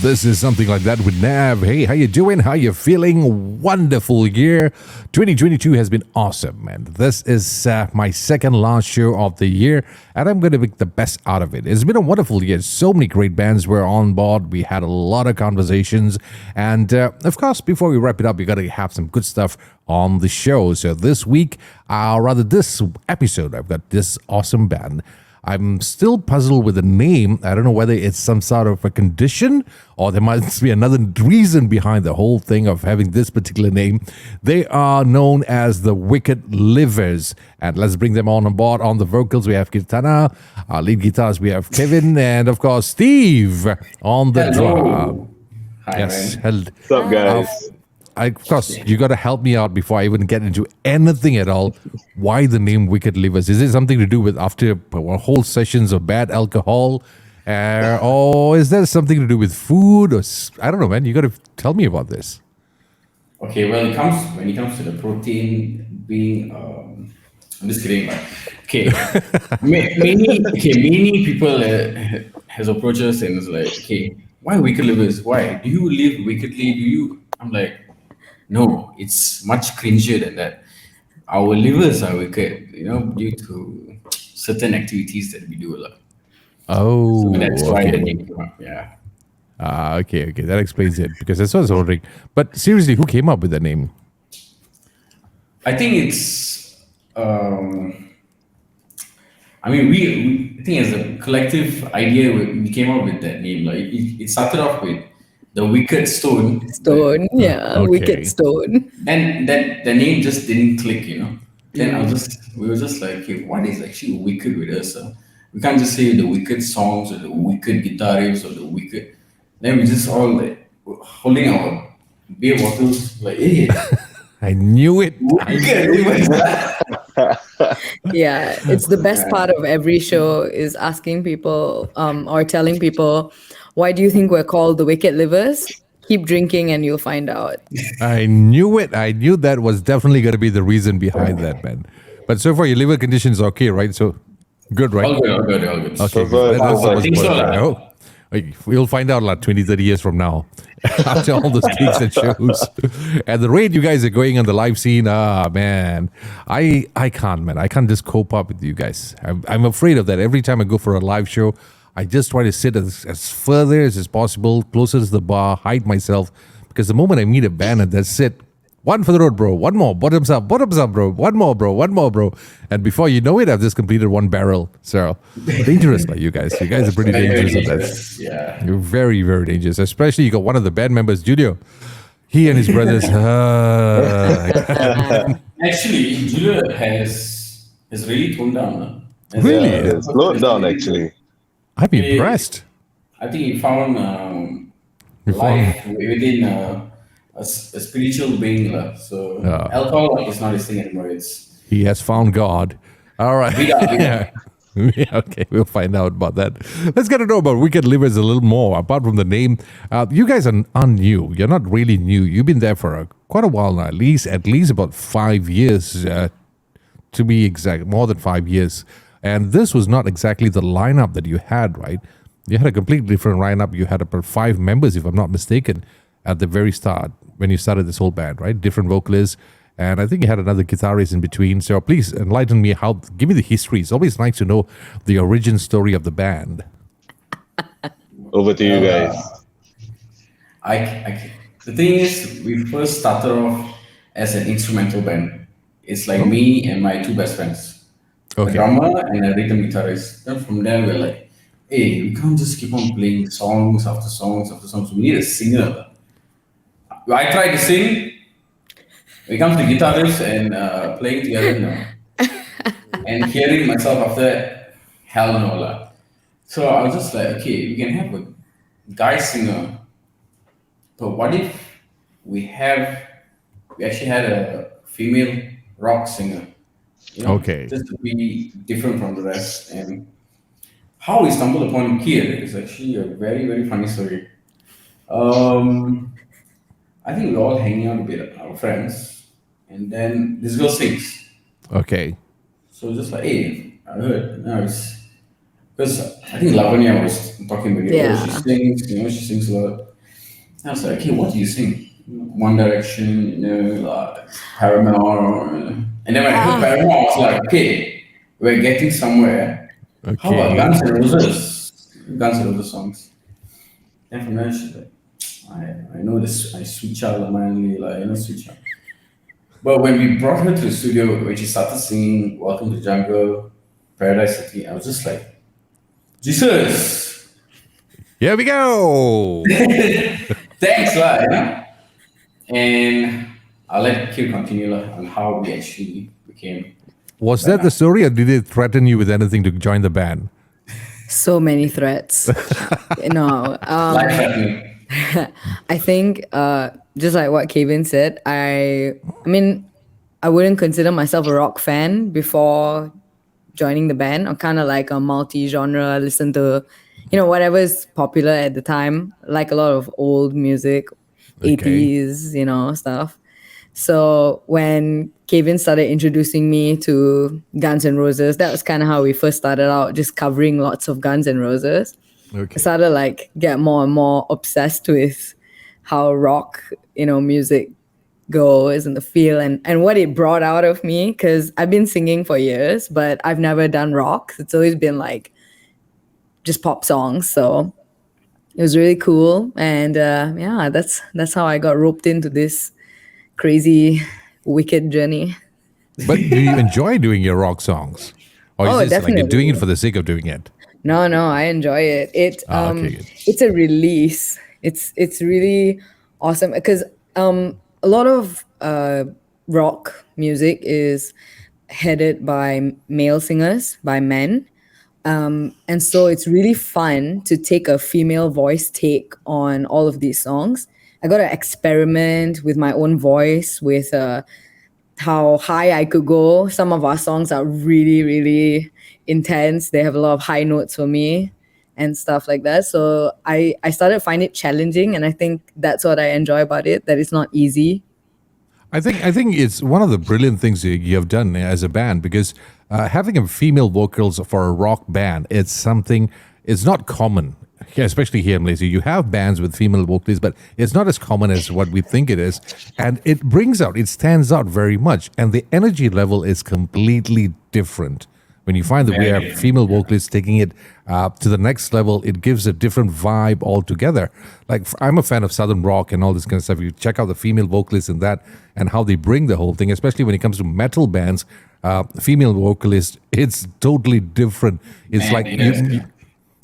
This is Something Like That with Nav. Hey, how you doing? How you feeling? Wonderful year. 2022 has been awesome, man. This is my second last show of the year, and I'm going to make the best out of it. It's been a wonderful year. So many great bands were on board. We had a lot of conversations. And, of course, before we wrap it up, we got to have some good stuff on the show. So this week, this episode, I've got this awesome band. I'm still puzzled with the name. I don't know whether it's some sort of a condition or there must be another reason behind the whole thing of having this particular name. They are known as the Wicked Livers. And let's bring them on board. On the vocals, we have Kirtana. Our lead guitars, we have Kevin. And, of course, Steve on the drum. Hi, yes. man. What's up, guys? Of course, you got to help me out before I even get into anything at all. Why the name Wicked Livers? Is it something to do with after whole sessions of bad alcohol? Or is there something to do with food? Or I don't know, man. You got to tell me about this. Okay, well, when it comes to the protein being, I'm just kidding, but okay, many people has approached us and it's like, okay, why wicked livers? Why do you live wickedly? I'm like, no, it's much cringier than that. Our livers are wicked, due to certain activities that we do a lot. Oh, So that's why the name came up. Yeah. Okay. That explains it because that's what I was wondering. But seriously, who came up with the name? I think it's. We I think as a collective idea, we came up with that name. Like it started off with the Wicked Stone. Okay. Wicked Stone. Then that the name just didn't click, Then we were just like, okay, what is actually wicked with us? We can't just say the wicked songs or the wicked guitar riffs or the wicked. Then we just all like holding our beer bottles, like, hey, I knew it. wicked. Yeah, it's the best part of every show is asking people or telling people, why do you think we're called the Wicked Livers? Keep drinking and you'll find out. I knew it. I knew that was definitely going to be the reason behind that, man. But so far, your liver condition's okay, right? So good, right? All good. Okay, So good. That's I what's think so, important. We'll find out like 20, 30 years from now after all those gigs and shows. At the rate you guys are going on the live scene, man, I can't, man. I can't just cope up with you guys. I'm afraid of that. Every time I go for a live show, I just try to sit as further as possible, closer to the bar, hide myself. Because the moment I meet a band and that's it, one for the road, bro. One more. Bottoms up, bro. One more, bro. And before you know it, I've just completed one barrel. So dangerous, like you guys. You guys are pretty dangerous at that. Yeah. You're very, very dangerous. Especially you got one of the band members, Julio. He and his brothers. Actually, Julia has really toned down. Really? Yeah, slowed down, actually. I'm impressed. I think he found life within a spiritual being. So alcohol is not his thing anymore. He has found God. All right. Yeah. Yeah, okay, we'll find out about that. Let's get to know about Wicked Livers a little more. Apart from the name, you guys are new. You're not really new. You've been there for quite a while now. At least about 5 years, to be exact, more than 5 years. And this was not exactly the lineup that you had, right? You had a completely different lineup. You had about 5 members, if I'm not mistaken, at the very start when you started this whole band, right? Different vocalists. And I think you had another guitarist in between. So please enlighten me. Give me the history. It's always nice to know the origin story of the band. Over to you guys. The thing is, we first started off as an instrumental band. It's like me and my 2 best friends. Okay. A drummer and a rhythm guitarist. Then from there, we're like, hey, we can't just keep on playing songs after songs after songs. We need a singer. I tried to sing. When it comes to guitar riffs and playing together, no. And hearing myself after that, hell no lah. So I was just like, okay, we can have a guy singer. But what if we actually had a female rock singer? Okay. Just to be different from the rest. And how we stumbled upon Kier is actually a very, very funny story. I think we're all hanging out with our friends, and then this girl sings. Okay. So just like, hey, I heard. No, it's because I think Lavanya was talking about it. Yeah. She sings, she sings a lot. I was like, okay, what do you sing? One Direction, like Paramore. And then when I heard Paramore, I was like, okay, we're getting somewhere. How about Okay. Guns N' Roses? Guns N' Roses songs. Then from there, she's like, I know this, I sweet child of mine, like, sweet child. But when we brought her to the studio, when she started singing Welcome to Jungle, Paradise City, I was just like, Jesus! Here we go. Thanks, lah, And I'll let Kir continue on how we actually became. Was that the story, or did it threaten you with anything to join the band? So many threats. No, Life threatening. I think just like what Kevin said, I mean, I wouldn't consider myself a rock fan before joining the band. I'm kind of like a multi-genre, listen to, whatever is popular at the time, like a lot of old music, Okay. 80s, stuff. So when Kevin started introducing me to Guns N' Roses, that was kind of how we first started out, just covering lots of Guns N' Roses. Okay. I started like get more and more obsessed with how rock, music goes and the feel and what it brought out of me, because I've been singing for years, but I've never done rock. It's always been like just pop songs. So it was really cool. And yeah, that's how I got roped into this crazy, wicked journey. But do you enjoy doing your rock songs? Or is Oh, this like you're definitely. doing it for the sake of doing it? No, I enjoy it. Okay, good. It's a release. It's really awesome because a lot of rock music is headed by male singers, by men. And so it's really fun to take a female voice take on all of these songs. I got to experiment with my own voice, with how high I could go. Some of our songs are really, really intense. They have a lot of high notes for me and stuff like that. So I started to find it challenging, and I think that's what I enjoy about it, that it's not easy. I think it's one of the brilliant things you have done as a band, because having a female vocals for a rock band, it's not common, especially here in Malaysia. You have bands with female vocalists, but it's not as common as what we think it is. And it stands out very much. And the energy level is completely different. When you find that we have female vocalists taking it to the next level, it gives a different vibe altogether. Like, I'm a fan of Southern rock and all this kind of stuff. You check out the female vocalists in that and how they bring the whole thing, especially when it comes to metal bands. Female vocalists, it's totally different. It's like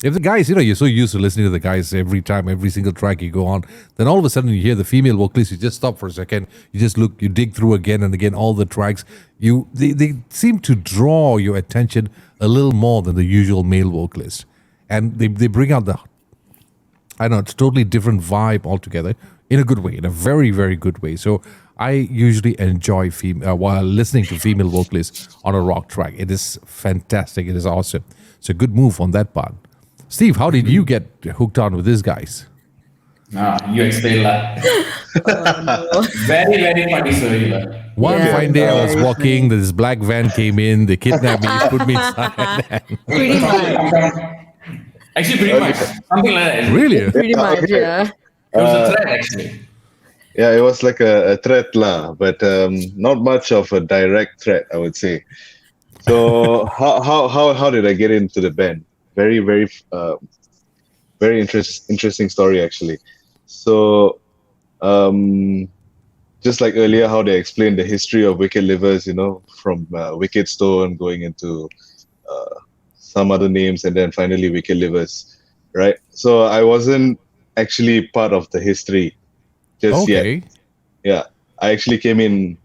if the guys, you're so used to listening to the guys every time, every single track you go on, then all of a sudden you hear the female vocalist, you just stop for a second, you just look, you dig through again and again all the tracks. They seem to draw your attention a little more than the usual male vocalist. And they bring out it's a totally different vibe altogether, in a good way, in a very, very good way. So I usually enjoy while listening to female vocalists on a rock track. It is fantastic. It is awesome. It's a good move on that part. Steve, how did you get hooked on with these guys? You explain that. Very, very funny story. One Yeah. fine day I was walking, this black van came in, they kidnapped me, put me inside. Pretty much. Actually, pretty much. Something like that. Really? Pretty much, yeah. It was a threat, actually. Yeah, it was like a threat lah, but not much of a direct threat, I would say. So how did I get into the band? Very, very, very interesting story actually. So, just like earlier, how they explained the history of Wicked Livers, from Wicked Stone going into some other names, and then finally Wicked Livers, right? So I wasn't actually part of the history just yet. Yeah, I actually came in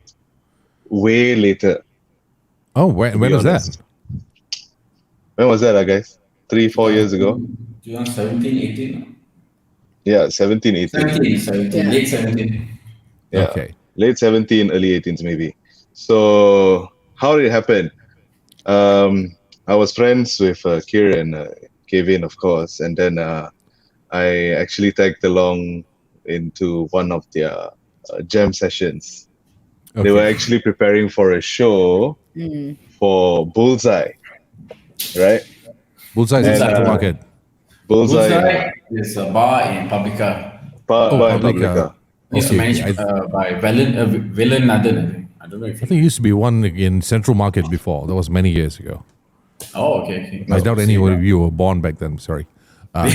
way later. Oh, when was that? When was that, guys? 3-4 years ago? 2017, 18? Yeah, 17, 18. 17, Yeah. late 17. Yeah, Okay. late 17, early 18s maybe. So how did it happen? I was friends with Kir and Kevin, of course, and then I actually tagged along into one of their jam sessions. Okay. They were actually preparing for a show for Bullseye, right? Bullseye is And, in the market. Bullseye Bullseye is a bar in Publica. Publica. It's Okay, managed by Villain Nathan. I don't know if I think it used to be one in Central Market before. That was many years ago. Oh, okay. I doubt any of you were born back then. Sorry.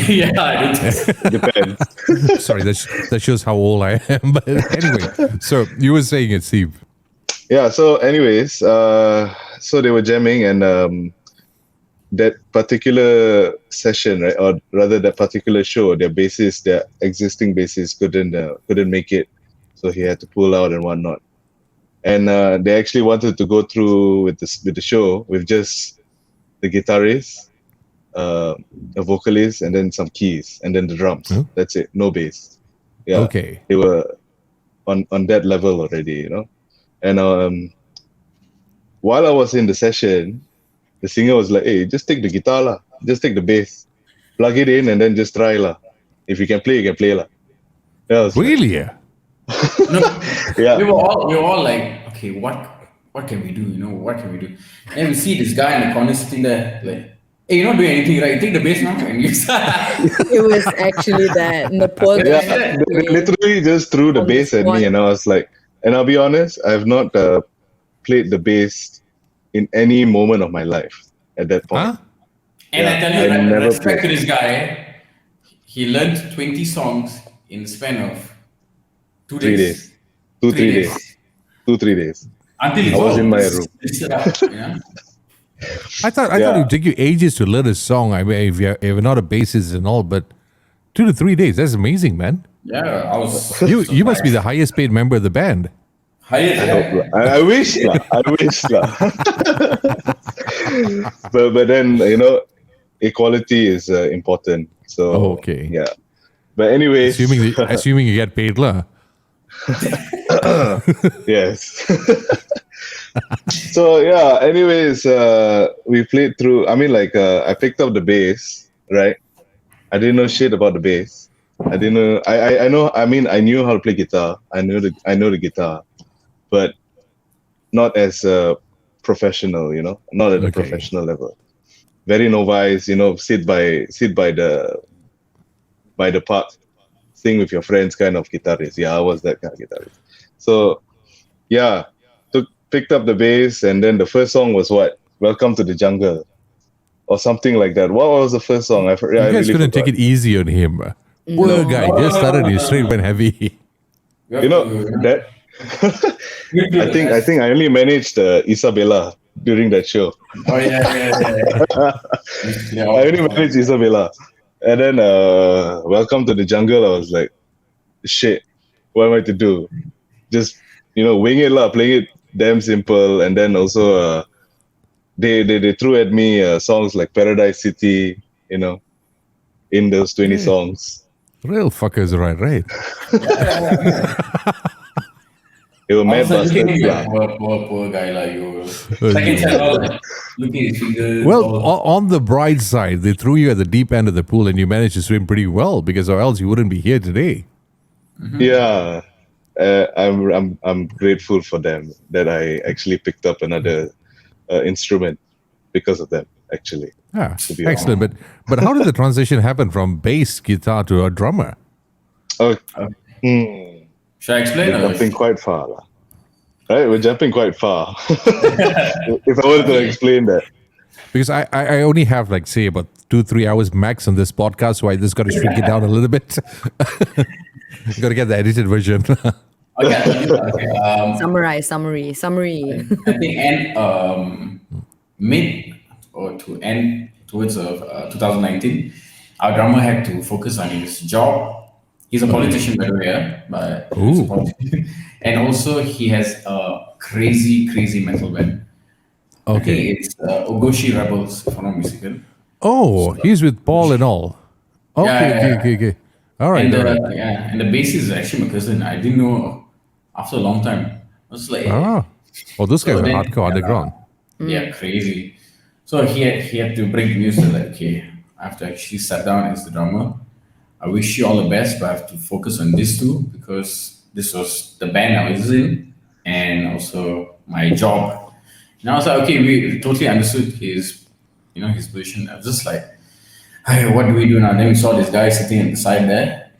Yeah, I did. Depends. Sorry, that shows how old I am. But anyway, so you were saying it, Steve. Yeah. So, anyways, so they were jamming, and that particular session, right, or rather that particular show, their existing bassist couldn't make it, so he had to pull out and whatnot. And they actually wanted to go through with the show with just the guitarist, a vocalist, and then some keys, and then the drums. Huh? That's it. No bass. Yeah. Okay. They were on that level already, And while I was in the session, the singer was like, "Hey, just take the guitar lah. Just take the bass, plug it in, and then just try lah. If you can play, you can play lah." Yeah, I was like, Really? Yeah. No, yeah. we were all like, okay, what can we do? What can we do? And we see this guy in the corner sitting there, like, hey, you're not doing anything, right? Take the bass now and you It was actually that. And the poor guy. Yeah, they literally just threw the On the bass at spot. me, and I was like, and I'll be honest, I've not played the bass in any moment of my life at that point. Huh? And I Yeah, tell I you, never respect to played. this guy, he learned 20 songs in the span of 2 3 days. days, 3 days, 2-3 days. Until I was in my room. I thought Yeah. it would take you ages to learn a song. I mean, if you're not a bassist and all, but 2 to 3 days, that's amazing, man. Yeah, I was. You must be the highest paid member of the band. highest. I wish lah. I wish lah. but then equality is important. So Oh, okay. yeah. But anyways, Assuming you get paid, lah. yes. So yeah. Anyways, we played through. I mean, I picked up the bass, right? I didn't know shit about the bass. I didn't know. I know. I mean, I knew how to play guitar. I know the guitar, but not as a professional. Not at a Okay. professional level. Very novice. Sit by the park, sing with your friends kind of guitarist. Yeah, I was that kind of guitarist. So yeah, picked up the bass, and then the first song was what? Welcome to the Jungle, or something like that. What was the first song? You guys couldn't take it easy on him. Poor guy, just started his straight went heavy. That. I think I only managed Isabella during that show. Oh yeah. I only managed Isabella, and then Welcome to the Jungle. I was like, shit, what am I to do? Just wing it lah, playing it damn simple, and then also they threw at me songs like Paradise City, in those 20 songs. Real fuckers, right? They were mad Looking bastards. at Yeah. poor guy like you. Second set, looking at his fingers. Well, on the bright side, they threw you at the deep end of the pool and you managed to swim pretty well, because or else you wouldn't be here today. Yeah, I'm grateful for them that I actually picked up another instrument because of them. Actually, Ah, be excellent. But how did the transition happen from bass guitar to a drummer? oh, Should I explain? we're jumping quite far, lah. Right? We're jumping quite far. If I were to explain that, Because I only have say about 2-3 hours max on this podcast, so I just got to shrink it down a little bit. Got to get the edited version. Okay. Summary. I think mid or to end towards 2019, our drummer had to focus on his job. He's a politician, by the way, yeah? But he's a Ooh. politician. And also he has a crazy metal band. I Okay. think it's Ogoshi Rebels, if I'm not mistaken. Oh, he's with Paul and all. Okay, Yeah. okay. All right. And all right. and the bassist is actually my cousin. I didn't know after a long time. I was like, Ah. Oh, those guys So are then, hardcore underground. yeah, crazy. So he had to break the news that okay, I have to actually sit down as the drummer. I wish you all the best, but I have to focus on this too because this was the band I was in and also my job. And I was like, okay, we totally understood his position. I was just like, hey, what do we do now? Then we saw this guy sitting at the side there.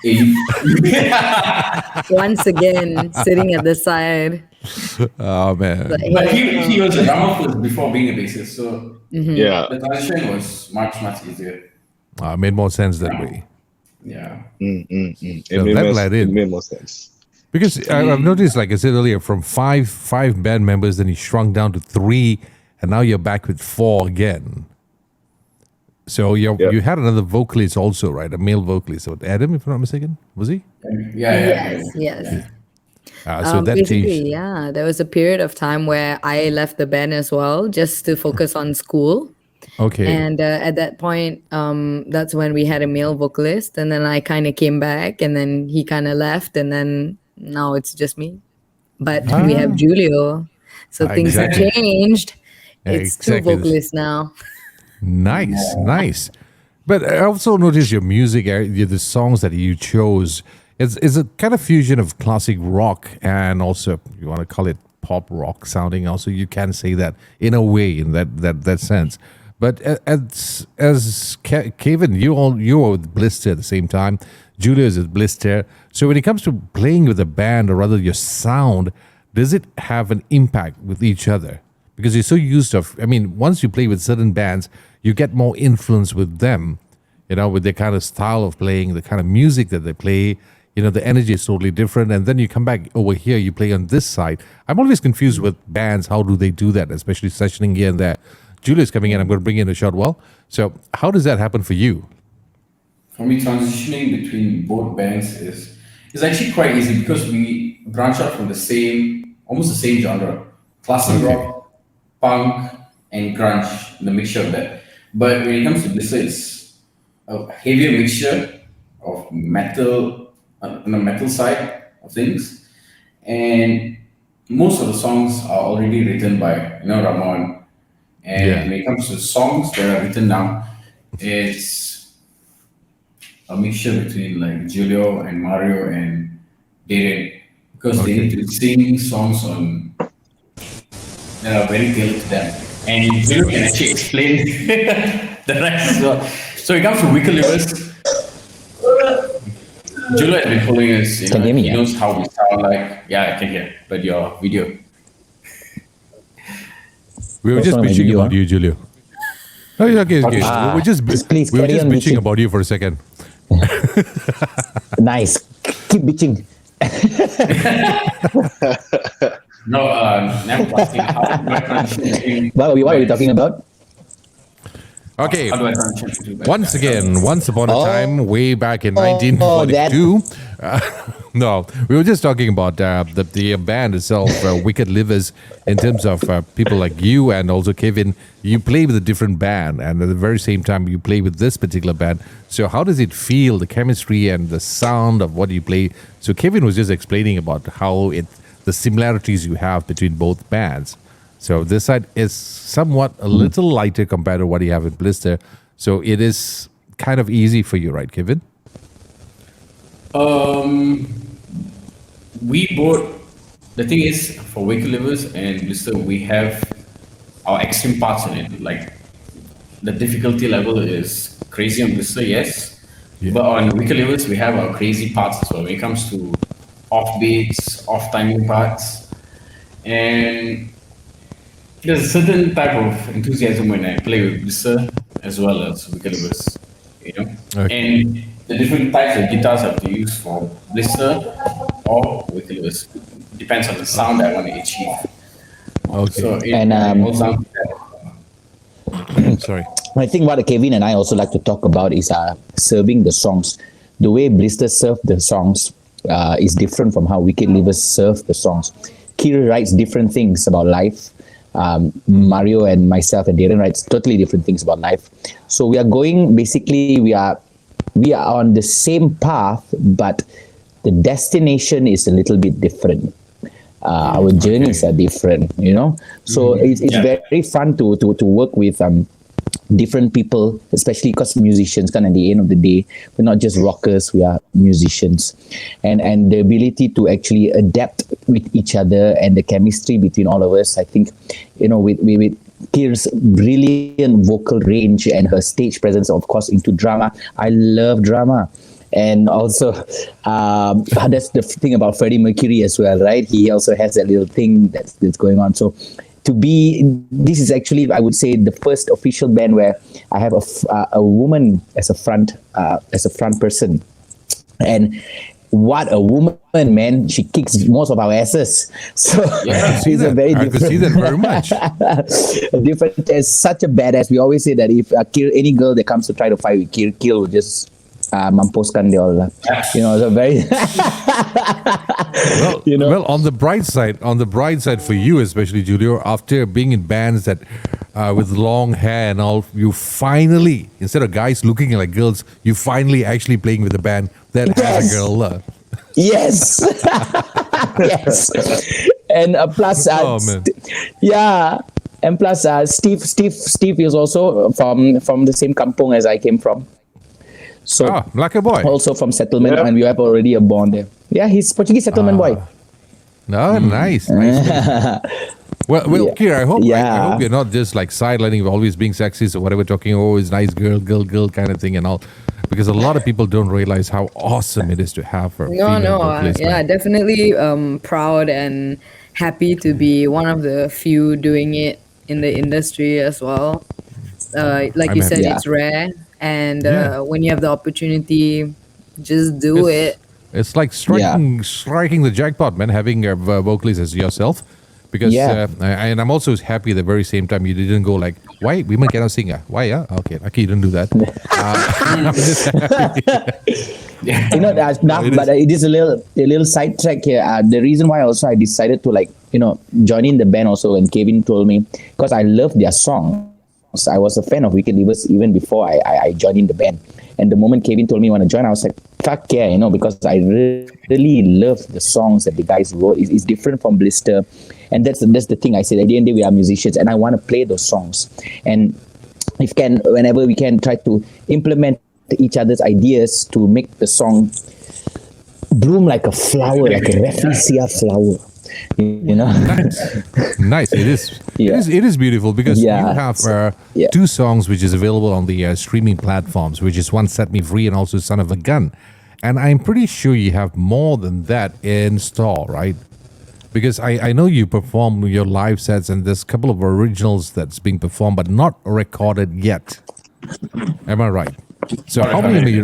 Once again, sitting at the side. Oh man. Like, But hey, he was a drummer first before being a bassist, so Yeah. the transition was much easier. Made more sense that way. Yeah. It So that led it in. made more sense. Because I've noticed, like I said earlier, from five band members, then you shrunk down to 3, and now you're back with 4 again. So you had another vocalist also, right? A male vocalist. So Adam, if I'm not mistaken, was he? Yeah. yes. So that Basically, changed. yeah, there was a period of time where I left the band as well, just to focus on school. Okay. And at that point, that's when we had a male vocalist, and then I kind of came back, and then he kind of left, and then now it's just me. But we have Julio, so things have Exactly. changed. It's Exactly. 2 vocalists now. Nice. But I also noticed your music, the songs that you chose, is a kind of fusion of classic rock and also, you want to call it pop rock sounding. Also, you can say that in a way, in that sense. But as Kevin, you were with Blister at the same time. Julia is with Blister. So when it comes to playing with a band, or rather your sound, does it have an impact with each other? Because you're so used to, once you play with certain bands, you get more influence with them, with their kind of style of playing, the kind of music that they play, the energy is totally different. And then you come back over here, you play on this side. I'm always confused with bands. How do they do that, especially sessioning here and there? Julia's coming in. I'm going to bring in a shot. Well, so how does that happen for you? For me, transitioning between both bands is actually quite easy because we branch out from almost the same genre, classic rock, punk, and grunge, the mixture of that. But when it comes to Blister, it's a heavier mixture of metal on the metal side of things, and most of the songs are already written by Ramon. And when it comes to songs that are written down, it's a mixture between like Julio and Mario and Darren, because they need to sing songs that are very tailored to them. And Julio can actually explain the rest as well. So it comes to Wicked Livers. Julio has been following us. Can you hear me, he yeah? knows how we sound like. Yeah, I can hear. But your video. We were What's just wrong with bitching you, about you, Julio. Oh, yeah, okay. We're just please we were carry just on bitching bitching. about you for a second. Nice. Keep bitching. No, never asking how do I transition. What are we talking about? Okay. How do I transition? Once again, once upon a Oh. time, way back in Oh, 1942. No, we were just talking about the band itself, Wicked Livers, in terms of people like you and also Kevin. You play with a different band, and at the very same time, you play with this particular band. So, how does it feel, the chemistry and the sound of what you play? So, Kevin was just explaining about how the similarities you have between both bands. So this side is somewhat a little lighter compared to what you have in Blister. So it is kind of easy for you, right, Kevin? We both, the thing is, for Wicked Livers and Blister, we have our extreme parts in it. Like, the difficulty level is crazy on Blister, yes. Yeah. But on Wicked Livers, we have our crazy parts as well when it comes to off beats, off timing parts. And there's a certain type of enthusiasm when I play with Blister as well as Wicked Livers, Okay. And the different types of guitars I have to use for Blister or Wicked Livers. Depends on the sound I want to achieve. Okay. So it And, boils down to that. Sorry. I think what Kevin and I also like to talk about is serving the songs. The way Blister serve the songs is different from how Wicked Livers serve the songs. Kira writes different things about life. Mario and myself and Darren writes totally different things about life. So we are going, basically, we are on the same path, but the destination is a little bit different. Our journeys are different, So it's very fun to work with different people, especially because musicians, kind of at the end of the day, we're not just rockers, we are musicians. And the ability to actually adapt with each other and the chemistry between all of us, I think, with Kir's brilliant vocal range and her stage presence, of course, into drama. I love drama. And also, that's the thing about Freddie Mercury as well, right? He also has that little thing that's going on. So, this is actually, I would say, the first official band where I have a woman as a front person, and what a woman, man! She kicks most of our asses. So Yeah, she's a very I could see that very much. different. As such a badass. We always say that if any girl that comes to try to fight with Kill will just mampuskan dia all lah. So very. Well, well, on the bright side for you, especially Julio, after being in bands that with long hair and all, you finally, instead of guys looking like girls, you finally actually playing with a band that has a girl. Yes. Yes. And plus, Oh, man. yeah. And plus, Steve is also from the same kampung as I came from. So Like a boy. also from settlement, and we have already a bond there. Yeah, he's Portuguese settlement boy. No, nice. Well, Yeah. Kira, I hope Yeah. you're not just like sidelining, always being sexy, so whatever, talking, oh, it's nice girl kind of thing and all. Because a lot of people don't realize how awesome it is to have her. No, yeah, definitely proud and happy to be one of the few doing it in the industry as well. Like I'm you said, happy. it's rare, and Yeah. when you have the opportunity, just do it. It's like striking the jackpot, man, having a vocalist as yourself. Because and I'm also happy at the very same time you didn't go like, why women cannot sing? Why? Okay, you didn't do that. I'm just happy. But it is a little sidetrack here. The reason why also I decided to join in the band also when Kevin told me, because I love their songs. I was a fan of Wicked Livers even before I joined in the band. And the moment Kevin told me he want to join, I was like, fuck yeah, because I really love the songs that the guys wrote. It's different from Blister. And that's the thing I said. At the end of the day, we are musicians and I want to play those songs. And whenever we can try to implement each other's ideas to make the song bloom like a flower, like a rafflesia flower. Nice. It is. Yeah. It is beautiful because you have Yeah. two songs which is available on the streaming platforms, which is one Set Me Free and also Son of a Gun. And I'm pretty sure you have more than that in store, right? Because I know you perform your live sets and there's a couple of originals that's being performed but not recorded yet. Am I right? So how many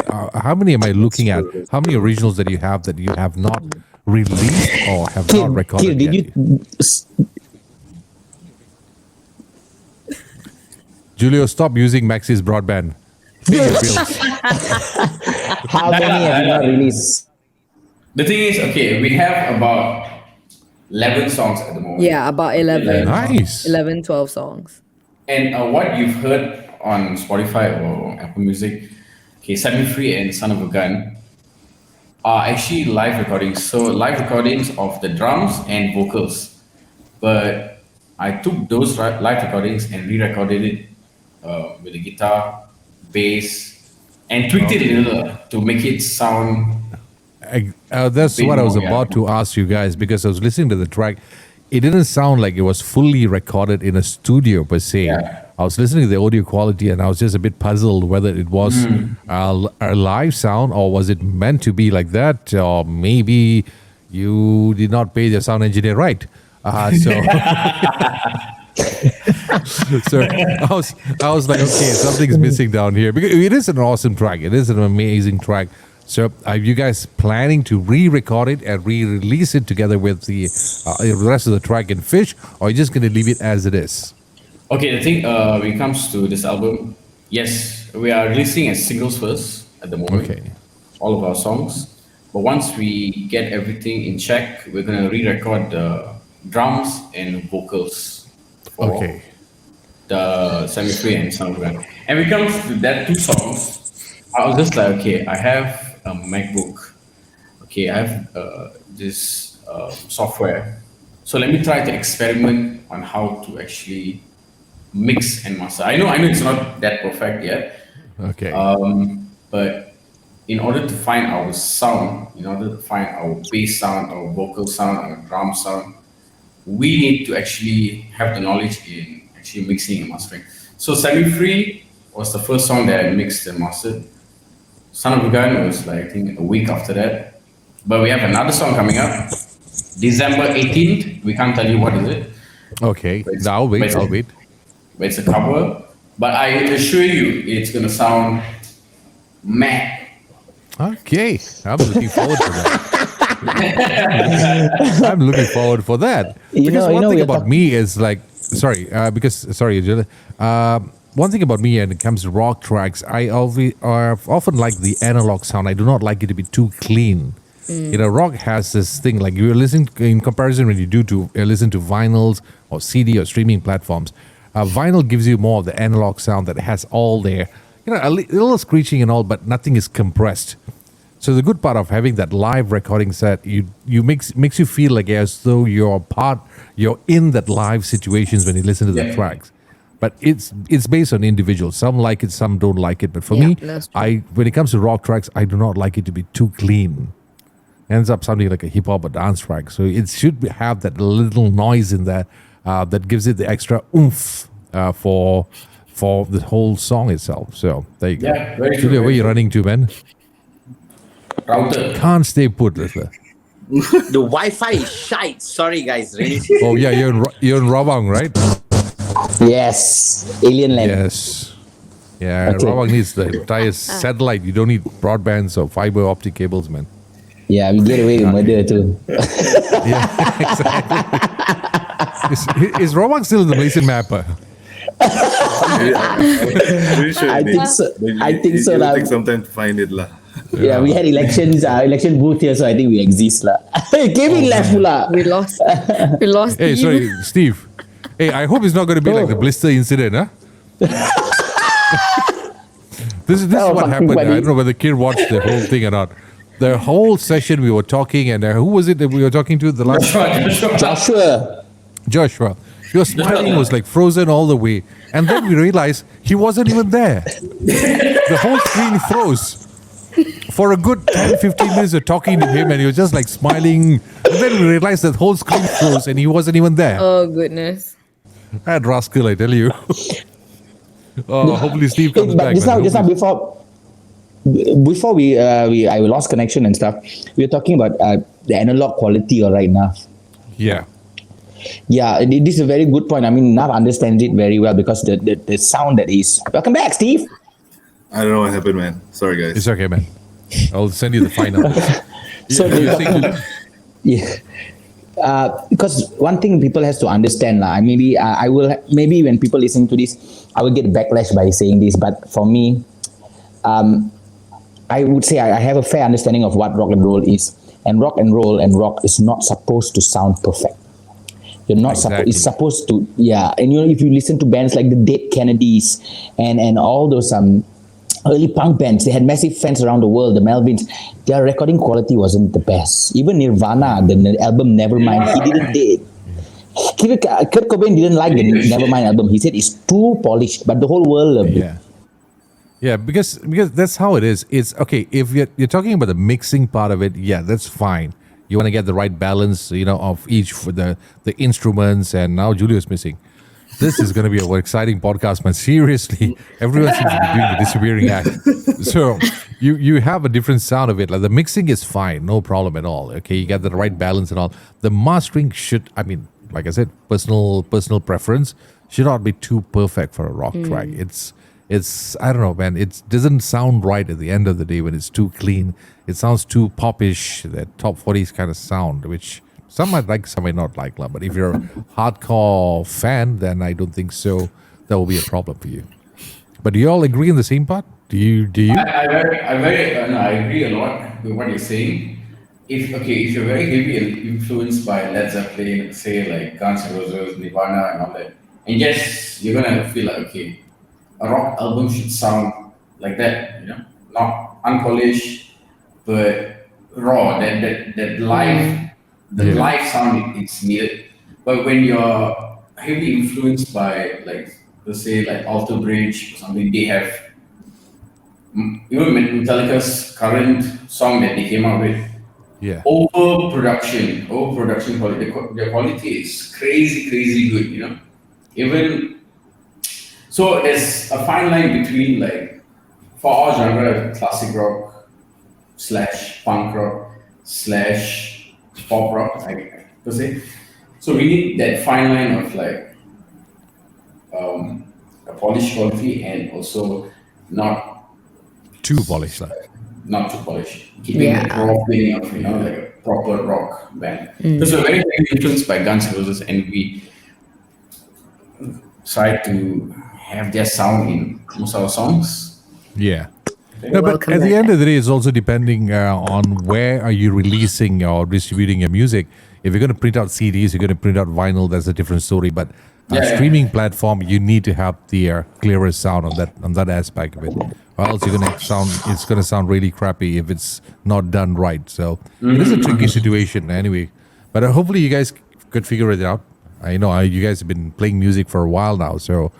am I looking at? How many originals that you have not released or have not recorded Did yet? you Julio, stop using Maxi's broadband. Pay your bills. how many have you not released? The thing is, okay, we have about 11 songs at the moment. Yeah, about 11, Nice. 11, 12 songs. And what you've heard on Spotify or Apple Music, okay, Set Me Free and Son of a Gun are actually live recordings. So live recordings of the drums and vocals. But I took those live recordings and re-recorded it with the guitar, bass, and tweaked it a little to make it sound. That's Bit what I was more, about to ask you guys because I was listening to the track. It didn't sound like it was fully recorded in a studio per se. Yeah. I was listening to the audio quality and I was just a bit puzzled whether it was a live sound or was it meant to be like that, or maybe you did not pay the sound engineer right. So I was like, okay, something's missing down here because it is an awesome track. It is an amazing track. So are you guys planning to re-record it and re-release it together with the rest of the track in Fish, or are you just going to leave it as it is? Okay, the thing when it comes to this album, yes, we are releasing as singles first at the moment. Okay. All of our songs. But once we get everything in check, we're gonna re-record the drums and vocals for Okay. the Semi Free and Son of a Gun. And when it comes to that two songs, I was just like, okay, I have a MacBook. Okay, I have this software. So let me try to experiment on how to actually mix and master. I know it's not that perfect yet. Okay. But in order to find our sound, in order to find our bass sound, our vocal sound, our drum sound, we need to actually have the knowledge in actually mixing and mastering. So Semi Free was the first song that I mixed and mastered. Son of a Gun was like I think a week after that. But we have another song coming up, December 18th. We can't tell you what is it. Okay, But it's, now I'll but wait. it's, I'll wait. but it's a cover. But I assure you, it's gonna sound mad. Okay, I'm looking forward to that. I'm looking forward for that. Because one thing we're about me is like, sorry, one thing about me when it comes to rock tracks, I often like the analog sound. I do not like it to be too clean. Rock has this thing like you listen in comparison when you listen to vinyls or CD or streaming platforms. Vinyl gives you more of the analog sound that has all their, a little screeching and all, but nothing is compressed. So the good part of having that live recording set, you makes you feel like as though you're in that live situations when you listen to the Yeah. tracks. But it's based on individuals. Some like it, some don't like it. But for me, that's true. when it comes to rock tracks, I do not like it to be too clean. Ends up sounding like a hip hop or dance track. So it should have that little noise in there that gives it the extra oomph for the whole song itself. So there you go. Yeah, very true, Julia, where very are you true. running to, man? Router. Can't stay put. Listener. The Wi-Fi is shite. Sorry, guys. Rainy season. Oh yeah, you're in Rawang, right? Yes, Alien Land. Yes. Yeah, Okay. Rawang needs the entire satellite. You don't need broadbands or fiber optic cables, man. Yeah, we get away with murder too. Yeah, exactly. Is Rawang still in the Malaysian map? Pretty sure I it think is. so. But I think so, It'll lah. take some time to find it, lah. Yeah, we had elections, election booth here, so I think we exist lah. Hey, Kevin left pula. We lost. We lost. Hey, Steve. sorry, Steve. Hey, I hope it's not going to be like the blister incident, huh? This is Oh, what fucking happened. I funny. don't know whether the kid watched the whole thing or not. The whole session we were talking, and who was it that we were talking to? The last Joshua. Joshua. Your smiling was like frozen all the way. And then we realized he wasn't even there. The whole screen froze. For a good 10, 15 minutes of talking to him and he was just like smiling. And then we realized that whole screen froze and he wasn't even there. Oh goodness. That rascal, I tell you. Oh, hopefully Steve comes Hey, but back. just man. now before I lost connection and stuff, we were talking about the analog quality right now. Yeah. Yeah, this is a very good point. I mean, Nav understands it very well because the sound that is. Welcome back, Steve. I don't know what happened, man. Sorry, guys. It's okay, man. I'll send you the final. So Yeah, you're saying to- yeah. Because one thing people has to understand, maybe I will maybe when people listening to this, I will get backlash by saying this, but for me, I would say I have a fair understanding of what rock and roll is, and rock and roll and rock is not supposed to sound perfect. You're not supposed. It's supposed to, yeah. And if you listen to bands like the Dead Kennedys and all those early punk bands, they had massive fans around the world. The Melvins, their recording quality wasn't the best. Even Nirvana, the album Nevermind, he didn't did. Kurt Cobain didn't like the Nevermind album. He said it's too polished, but the whole world loved it. Yeah. Yeah, because that's how it is. It's okay if you're talking about the mixing part of it. Yeah, that's fine. You want to get the right balance, of each for the instruments. And now Julio's missing. This is going to be an exciting podcast, man. Seriously, everyone seems to be doing the disappearing act. So you have a different sound of it. Like the mixing is fine, no problem at all. Okay, you get the right balance and all. The mastering should, like I said, personal preference should not be too perfect for a rock track. It's I don't know, man. It doesn't sound right at the end of the day when it's too clean. It sounds too popish, that top 40s kind of sound, which some might like, some might not like. But if you're a hardcore fan, then I don't think so. That will be a problem for you. But do you all agree on the same part? Do you? I agree a lot with what you're saying. If you're very heavy influenced by Led Zeppelin, say like Guns N' Roses, Nirvana, and all that, and yes, you're gonna feel like okay, a rock album should sound like that, not unpolished, but raw. That live, the live sound it's needed. But when you're heavily influenced by like let's say like Alter Bridge or something, they have even Metallica's current song that they came out with. Yeah. Overproduction quality. Their quality is crazy good. Even so, there's a fine line between like for our genre, classic rock / punk rock / pop rock, I per se. So we need that fine line of like a polished quality and also not Too polished. Like. not too polished, keeping that Yeah. raw feeling of like a proper rock band. Because we're very, very influenced by Guns N' Roses, and we try to have their sound in most of our songs. Yeah. No, but Welcome at the back. end of the day, it's also depending on where are you releasing or distributing your music. If you're going to print out CDs, you're going to print out vinyl. That's a different story. But Yeah. streaming platform, you need to have the clearest sound on that aspect of it, or else you're going to sound. It's going to sound really crappy if it's not done right. So it is a tricky situation anyway. But hopefully you guys could figure it out. I know you guys have been playing music for a while now, so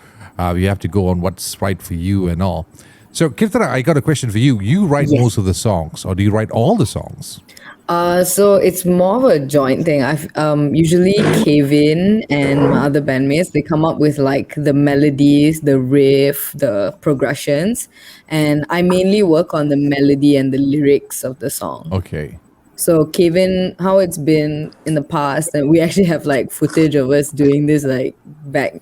you have to go on what's right for you and all. So, Kirtana, I got a question for you. You write Yes. most of the songs, or do you write all the songs? So it's more of a joint thing. I've usually Kevin and my other bandmates, they come up with like the melodies, the riff, the progressions, and I mainly work on the melody and the lyrics of the song. Okay. So Kevin, how it's been in the past, and we actually have like footage of us doing this like back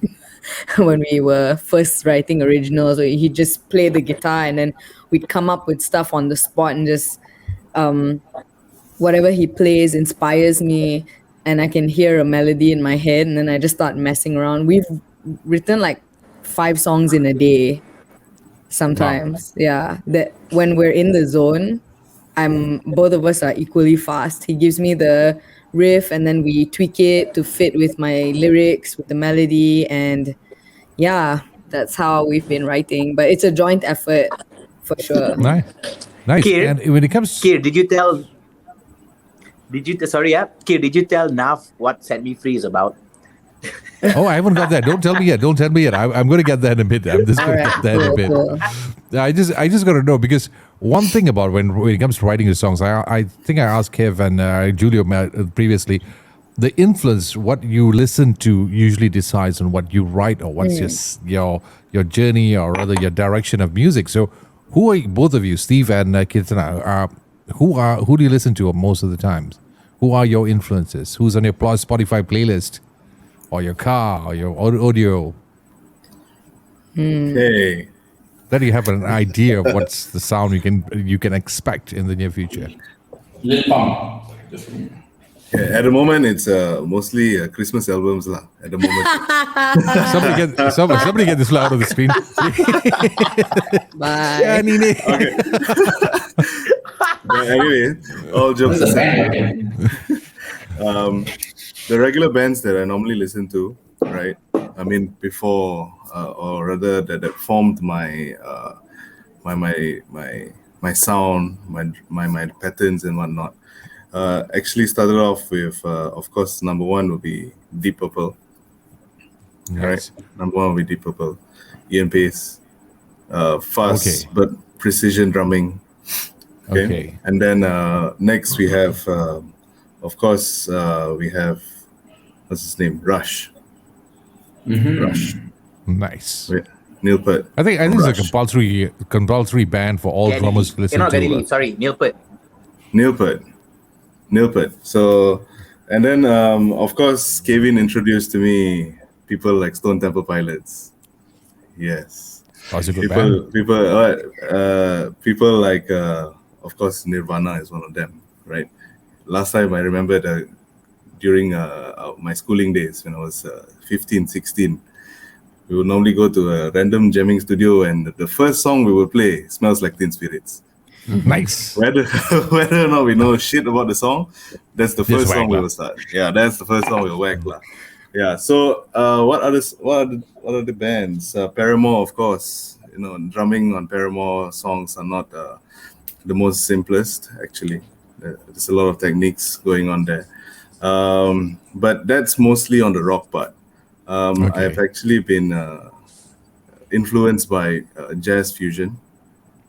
when we were first writing originals. So he'd just play the guitar and then we'd come up with stuff on the spot and just whatever he plays inspires me, and I can hear a melody in my head and then I just start messing around. We've written like 5 songs in a day sometimes. Yeah. That when we're in the zone, both of us are equally fast. He gives me the riff and then we tweak it to fit with my lyrics, with the melody, and yeah, that's how we've been writing. But it's a joint effort for sure. Nice. Nice. Kir, And when it comes Kir, did you tell Nav what Set Me Free is about? Oh, I haven't got that. Don't tell me yet. Don't tell me yet. I'm going to get that in a bit. I'm just going to Alright, get that in a bit. cool. I just got to know, because one thing about when it comes to writing the songs, I think I asked Kev and Julio previously, the influence, what you listen to usually decides on what you write, or what's your journey, or rather your direction of music. So who are both of you, Steve and Kirtana, who do you listen to most of the times? Who are your influences? Who's on your Spotify playlist, or your car, or your audio? Hey, That you have an idea of what's the sound you can expect in the near future. Lil Pump. Just yeah, at the moment it's mostly Christmas albums lah. At the moment, Somebody get this out of the screen. Bye. Yeah, Nene. but anyway, all jokes What's the aside, band? the regular bands that I normally listen to, right? I mean, before or rather that formed my my sound, my patterns and whatnot. Actually started off with, of course, number one would be Deep Purple. Nice. Right, number one would be Deep Purple, Ian Pace, fast Okay. but precision drumming. Okay. And then next we have, of course, we have, what's his name? Rush. Rush. Nice. Wait, Neil Peart. I think it's a Rush. compulsory band for all drummers to listen Not to. Galilee, sorry, Neil Peart. Neil Peart. So, and then of course, Kevin introduced to me people like Stone Temple Pilots. Yes. That's a good band. People like, of course, Nirvana is one of them, right? Last time I remember during my schooling days when I was 15, 16, we would normally go to a random jamming studio, and the first song we would play Smells Like Teen Spirits. Nice. Whether or not we know shit about the song, that's the first whack song we lah. will start. Yeah, that's the first song we'll whack lah. Yeah. So what are the bands? Paramore, of course. You know, drumming on Paramore songs are not the most simplest. Actually, there's a lot of techniques going on there. But that's mostly on the rock part. Okay. I've actually been influenced by jazz fusion,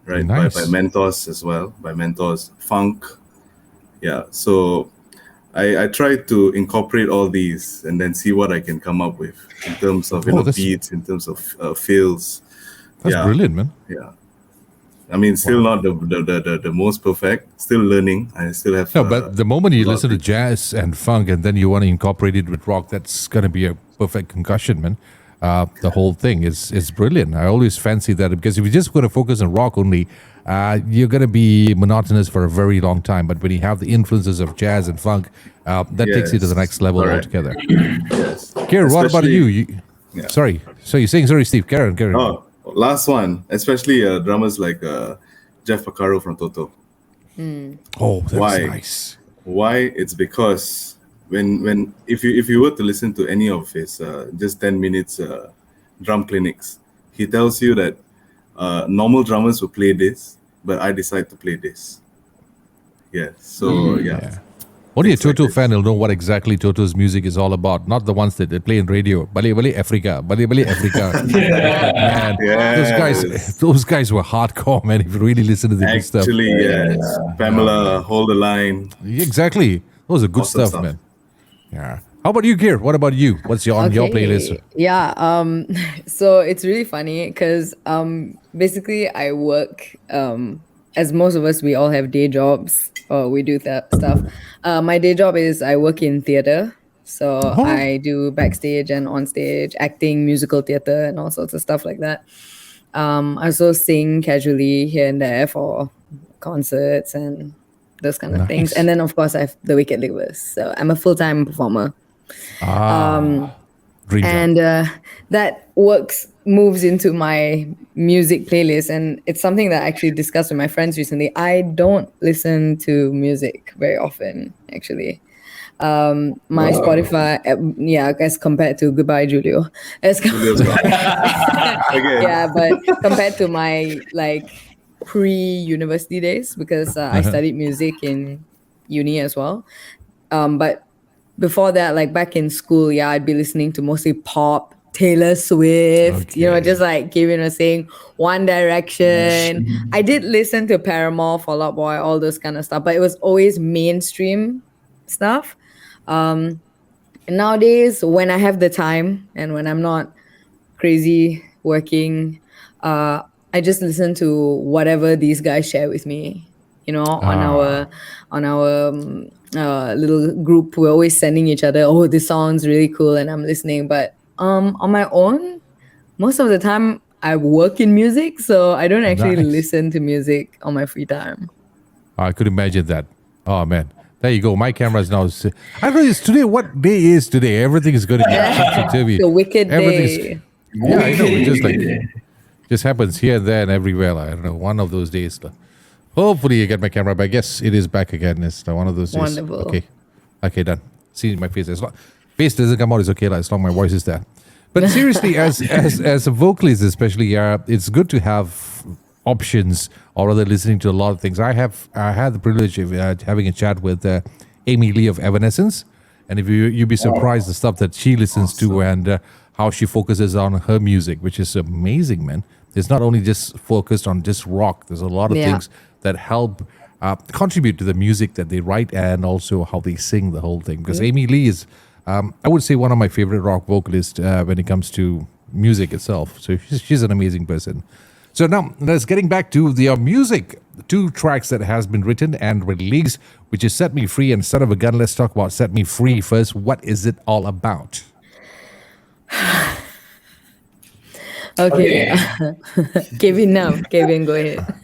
right? Nice. By mentors as well, by mentors, funk. Yeah. So I try to incorporate all these and then see what I can come up with in terms of Oh, that's- beats, in terms of feels. That's Yeah. brilliant, man. Yeah. I mean, still not the most perfect. Still learning. I still have. No, but the moment you a lot listen to of- jazz and funk and then you want to incorporate it with rock, that's going to be a perfect concussion, man. The whole thing is brilliant. I always fancy that because if you're just going to focus on rock only, you're going to be monotonous for a very long time. But when you have the influences of jazz and funk, that takes you to the Yes, next level correct. altogether. Yes. Karen, what about Especially- you? Yeah. Sorry. So you're saying sorry, Steve. Karen. Oh, last one. Especially drummers like Jeff Porcaro from Toto. Oh, that's Why? nice. Why? It's because when if you were to listen to any of his just 10 minutes drum clinics, he tells you that normal drummers will play this, but I decide to play this. Yeah. So yeah. Only a Things like Toto this. fan will know what exactly Toto's music is all about, not the ones that they play in radio. Bali Bali Africa, Bali Bali Africa. Man, Yes. those guys were hardcore, man. If you really listen to the good stuff, Actually, yes. Pamela, hold the line. exactly, those are good Awesome stuff, stuff. man. Yeah. How about you, Gear? What about you? What's on your playlist? Yeah. So it's really funny because basically I work as most of us, we all have day jobs or we do that stuff. My day job is I work in theater. So I do backstage and on stage acting, musical theater, and all sorts of stuff like that. I also sing casually here and there for concerts and those kind of things. Nice. And then of course I have the Wicked Livers. So I'm a full-time performer. Dream job. And that moves into my music playlist, and it's something that I actually discussed with my friends recently. I don't listen to music very often, actually. My Spotify, as compared to Goodbye Julio, Julio's gone. Again. yeah, but compared to my pre-university days, because I studied music in uni as well. But before that, like back in school, I'd be listening to mostly pop, Taylor Swift, Okay. just like Kevin was saying, One Direction. I did listen to Paramore, Fall Out Boy, all those kind of stuff, but it was always mainstream stuff. And nowadays, when I have the time and when I'm not crazy working, I just listen to whatever these guys share with me. On our little group, we're always sending each other, oh, this sounds really cool, and I'm listening. But on my own, most of the time I work in music, so I don't actually Nice. listen to music on my free time. I could imagine that. Oh man, there you go. My camera is now. I don't know. It's today. What day is today? Everything is going to be topsy-turvy. The wicked Everything's- day. Yeah, I know. It just happens here and there and everywhere. I don't know. One of those days. Hopefully, you get my camera back. Yes, it is back again. It's one of those days. Wonderful. Okay, done. See my face. As long face doesn't come out, it's okay. As long as my voice is there. But seriously, as a vocalist, especially, it's good to have options, or rather, listening to a lot of things. I had the privilege of having a chat with Amy Lee of Evanescence, and if you'd be surprised the stuff that she listens to and how she focuses on her music, which is amazing, man. It's not only just focused on just rock. There's a lot of Yeah. things that help contribute to the music that they write and also how they sing the whole thing. Because Amy Lee is, I would say, one of my favorite rock vocalists when it comes to music itself. So she's an amazing person. So now let's getting back to the music. The two tracks that has been written and released, which is Set Me Free and Son of a Gun. Let's talk about Set Me Free first. What is it all about? Okay. Kevin, go ahead.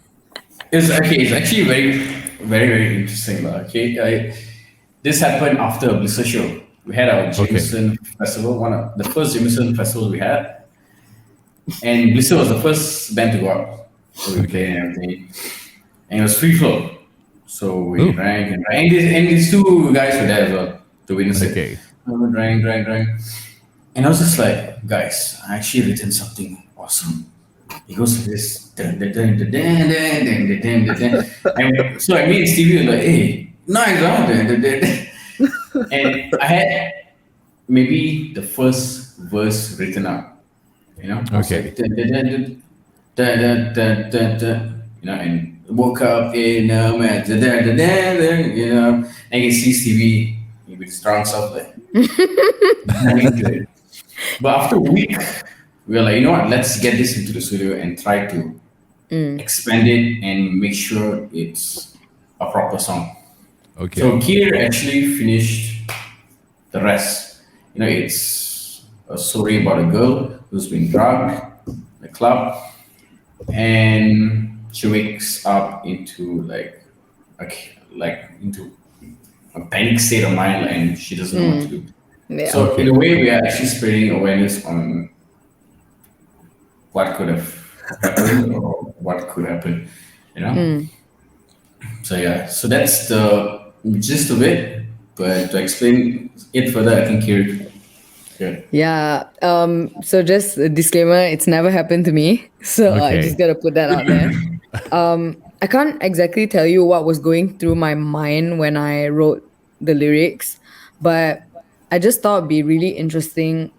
It's actually very, very, very interesting. This happened after a BLISTER show. We had our Jameson festival, one of the first Jameson festivals we had. And BLISTER was the first band to go out. So we played and everything. And it was free flow. So we drank and drank. And these two guys were there as well to witness Okay. it. So we drank. And I was just like, guys, I actually written something awesome. He goes like this. And so I made Stevie was like, hey, nice, huh? And I had maybe the first verse written out. Okay. And woke up in a mess, and you see Stevie with his drunk self there. But after a week, we were like, you know what, let's get this into the studio and try to expand it and make sure it's a proper song. Okay. So Kier actually finished the rest. It's a story about a girl who's been drugged in a club, and she wakes up into into a panic state of mind, and she doesn't know what to do. Yeah. So in a way, we are actually spreading awareness on what could have happened or what could happen. So yeah, so that's the gist of it. But to explain it further, I think here. Yeah. Yeah. So just a disclaimer, it's never happened to me. So I Okay. just gotta put that out there. I can't exactly tell you what was going through my mind when I wrote the lyrics, but I just thought it'd be really interesting.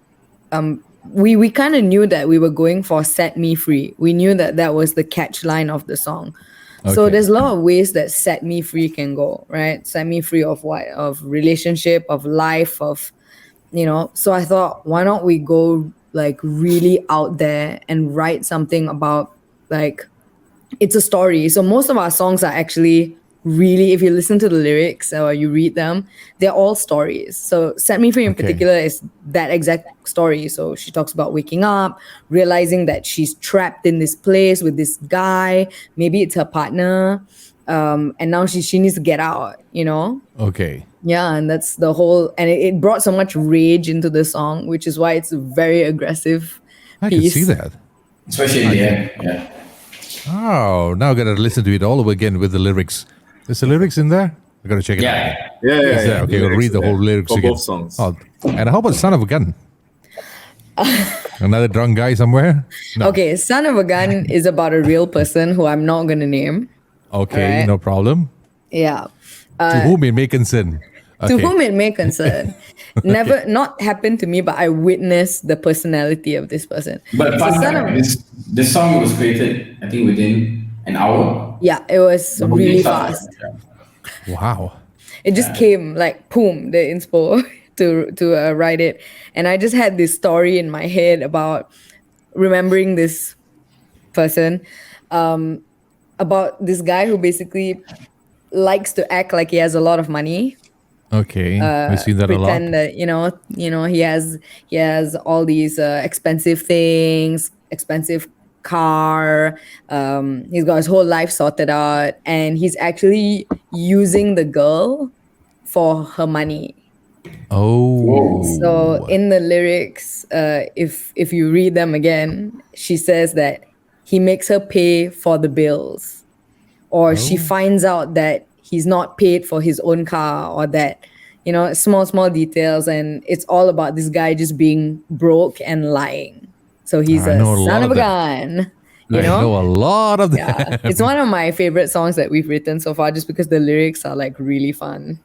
We kind of knew that we were going for "Set Me Free." We knew that was the catch line of the song. So Okay. there's a lot of ways that "Set Me Free" can go, right? Set me free of what? Of relationship, of life, of So I thought, why not we go like really out there and write something about like it's a story. So most of our songs are actually really, if you listen to the lyrics or you read them, they're all stories. So Set Me Free in Okay. particular is that exact story. So she talks about waking up, realizing that she's trapped in this place with this guy. Maybe it's her partner. And now she needs to get out, Okay. Yeah, and that's the whole, and it brought so much rage into the song, which is why it's a very aggressive I can piece. see that. Especially in the end. Yeah. Oh, now I gotta listen to it all over again with the lyrics. Is the lyrics in there? I gotta check it out. Yeah. Yeah. Is there? Okay, I'll read the whole lyrics for again. both songs. Oh, and how about "Son of a Gun"? Another drunk guy somewhere? No. Okay, Son of a Gun is about a real person who I'm not going to name. Okay, Alright. no problem. Yeah. To whom it may concern. To Okay. whom it may concern. Never, not happened to me, but I witnessed the personality of this person. But So fun Son fact, of- this song was created, I think, within an hour. Yeah, it was really fast. Wow. It just came like boom, the inspo to write it, and I just had this story in my head about remembering this person, about this guy who basically likes to act like he has a lot of money. Okay, we've seen that a lot. Pretend that he has all these expensive things, expensive car. He's got his whole life sorted out, and he's actually using the girl for her money. Oh. So in the lyrics, if you read them again, she says that he makes her pay for the bills, or she finds out that he's not paid for his own car, or that small details, and it's all about this guy just being broke and lying. So he's I a know a lot son of of a that. gun. I know a lot of that. Yeah, it's one of my favorite songs that we've written so far, just because the lyrics are like really fun.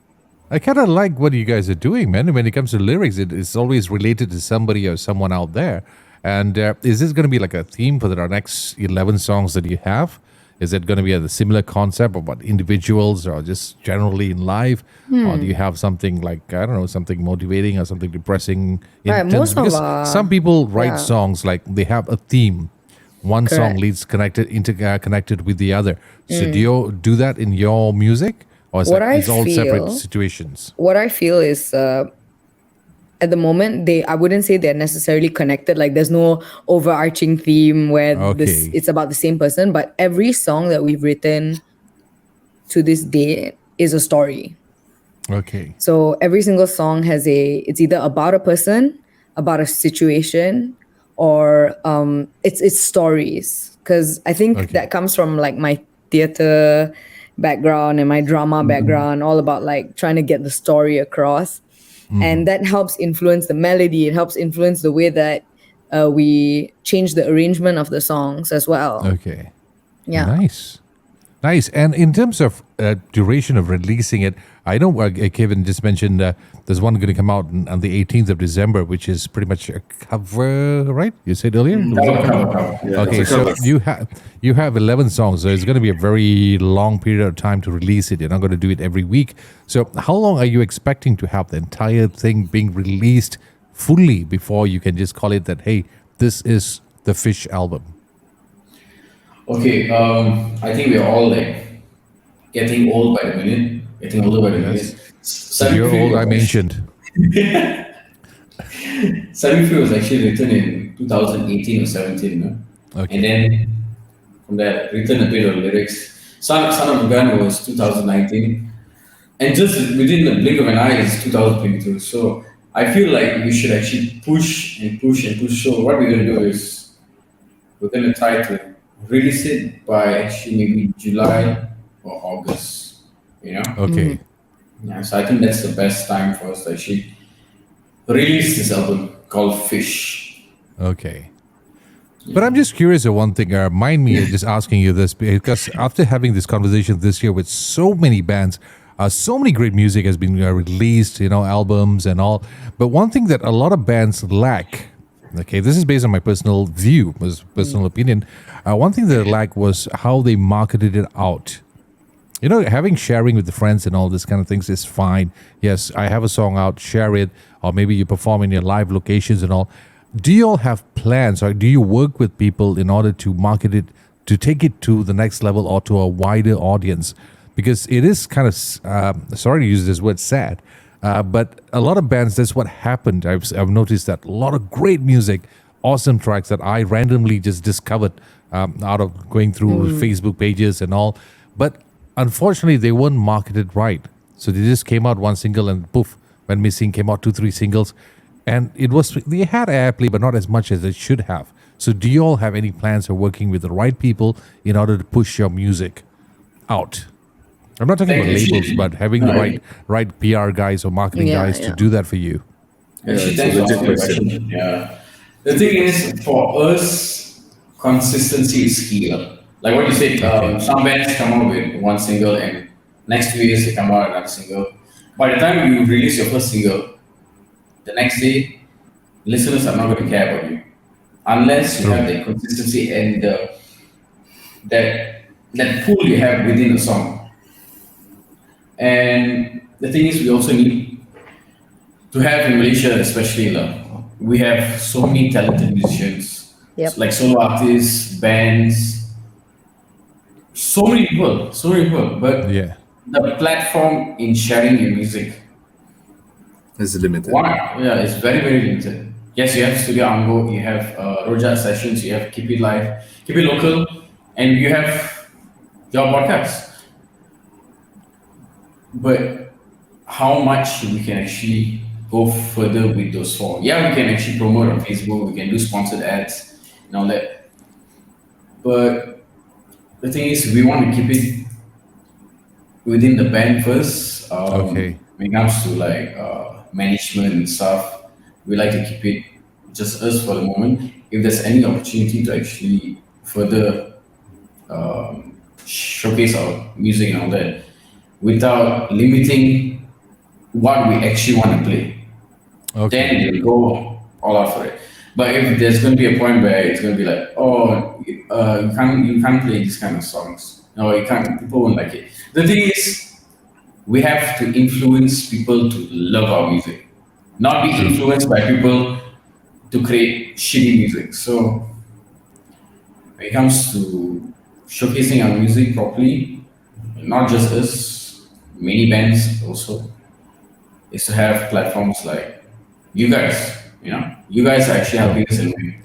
I kind of like what you guys are doing, man. When it comes to lyrics, it's always related to somebody or someone out there. And is this going to be like a theme for the next 11 songs that you have? Is it going to be a similar concept about individuals or just generally in life? Or do you have something like, I don't know, something motivating or something depressing? Right, intense? most of Because our- some people write yeah. songs like they have a theme. One song Correct. leads connected with the other. So do you do that in your music? Or is What I it's all separate feel- situations? What I feel is at the moment I wouldn't say they're necessarily connected. Like there's no overarching theme where Okay. it's about the same person, but every song that we've written to this day is a story. Okay. So every single song it's either about a person, about a situation, or it's stories. Because I think Okay. that comes from like my theater background and my drama background, all about like trying to get the story across. And that helps influence the melody. It helps influence the way that we change the arrangement of the songs as well. Okay. Yeah. Nice. And in terms of duration of releasing it, I know Kevin just mentioned there's one going to come out on the 18th of December, which is pretty much a cover, right? You said earlier? Cover. Yeah, Okay, it's a so cover. you have 11 songs, so it's going to be a very long period of time to release it. You're not going to do it every week. So how long are you expecting to have the entire thing being released fully before you can just call it that, hey, this is the Fish album? Okay, I think we're all like getting old by the minute, getting older by the minute. Yes. If Seven you're Free old, was I'm actually, ancient. Seven Free was actually written in 2018 or 17, no? And Okay. then from there, written a bit of lyrics. Son of a Gun was 2019, and just within the blink of an eye is 2022. So I feel like we should actually push and push and push. So what we're gonna do is we're gonna try to release it by actually maybe July or August. You know? Okay. Yeah. So I think that's the best time for us to actually release this album called Fish. Okay. But I'm just curious of one thing. Mind me just asking you this because after having this conversation this year with so many bands, so many great music has been released, albums and all. But one thing that a lot of bands lack, okay, this is based on my personal view, personal opinion. One thing that I lack was how they marketed it out. Having sharing with the friends and all this kind of things is fine. Yes, I have a song out, share it, or maybe you perform in your live locations and all. Do you all have plans, or do you work with people in order to market it, to take it to the next level or to a wider audience? Because it is kind of, sorry to use this word, sad, but a lot of bands, that's what happened. I've noticed that a lot of great music, awesome tracks that I randomly just discovered out of going through Facebook pages and all. But unfortunately, they weren't marketed right. So they just came out one single and poof, went missing, came out 2, 3 singles. And they had airplay, but not as much as they should have. So do you all have any plans for working with the right people in order to push your music out? I'm not talking about labels, but having the right PR guys or marketing guys to do that for you. Actually, it's a thanks for legit asking the question. question. Yeah. The thing is, for us, consistency is key. Like what you said, some bands come out with one single and next 2 years they come out another single. By the time you release your first single, the next day, listeners are not going to care about you unless you have the consistency and that pool you have within the song. And the thing is, we also need to have in Malaysia, especially, we have so many talented musicians, Yep. like solo artists, bands, so many people. But Yeah. the platform in sharing your music, It's limited. wow, yeah, it's very, very limited. Yes, you have Studio Ango, you have Rojak Sessions, you have Keep It Live, Keep It Local, and you have your podcast. But how much we can actually go further with those four? Yeah, we can actually promote on Facebook, we can do sponsored ads and all that. But the thing is, we want to keep it within the band first. Okay. When it comes to like management and stuff, we like to keep it just us for the moment. If there's any opportunity to actually further showcase our music and all that, without limiting what we actually want to play, Okay. then we'll go all out for it. But if there's going to be a point where it's going to be like, oh, you can't play these kind of songs. No, you can't. People won't like it. The thing is, we have to influence people to love our music, not be influenced by people to create shitty music. So when it comes to showcasing our music properly, not just us, many bands also, is to have platforms like you guys. You guys are actually helping us in.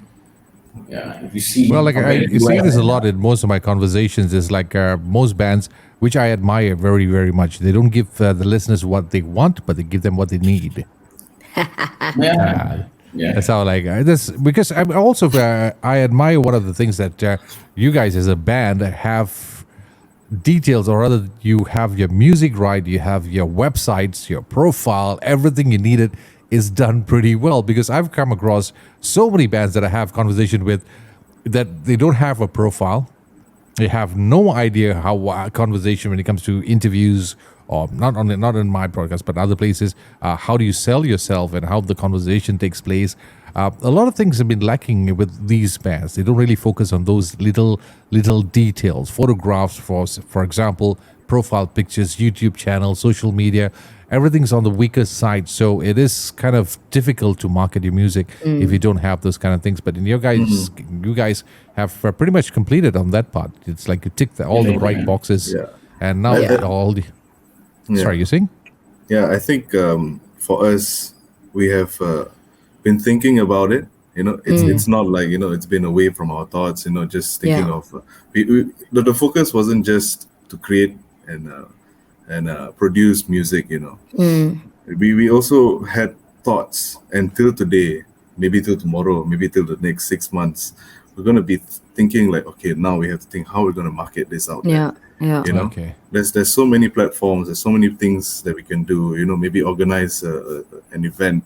Yeah, if you see, Well, like compared I to say this US a lot in most of my conversations, is like most bands, which I admire very, very much. They don't give the listeners what they want, but they give them what they need. yeah, That's how this, because I'm also I admire one of the things that you guys as a band have details, or rather you have your music right, you have your websites, your profile, everything you needed is done pretty well. Because I've come across so many bands that I have conversation with that they don't have a profile. They have no idea how conversation when it comes to interviews, or not in my podcast but other places. How do you sell yourself and how the conversation takes place? a lot of things have been lacking with these bands. They don't really focus on those little details, photographs, for example, profile pictures, YouTube channel, social media. Everything's on the weaker side, so it is kind of difficult to market your music if you don't have those kind of things. But in your guys, you guys have pretty much completed on that part. It's like you tick all the right boxes, Yeah. and now all the. Yeah. Sorry, you saying? Yeah, I think for us, we have been thinking about it. It's not like it's been away from our thoughts. Just thinking of the focus wasn't just to create and produce music. We also had thoughts, and till today, maybe till tomorrow, maybe till the next 6 months, we're gonna be thinking like, okay, now we have to think how we're gonna market this out there. Yeah. Okay. There's so many platforms, there's so many things that we can do. Maybe organize an event,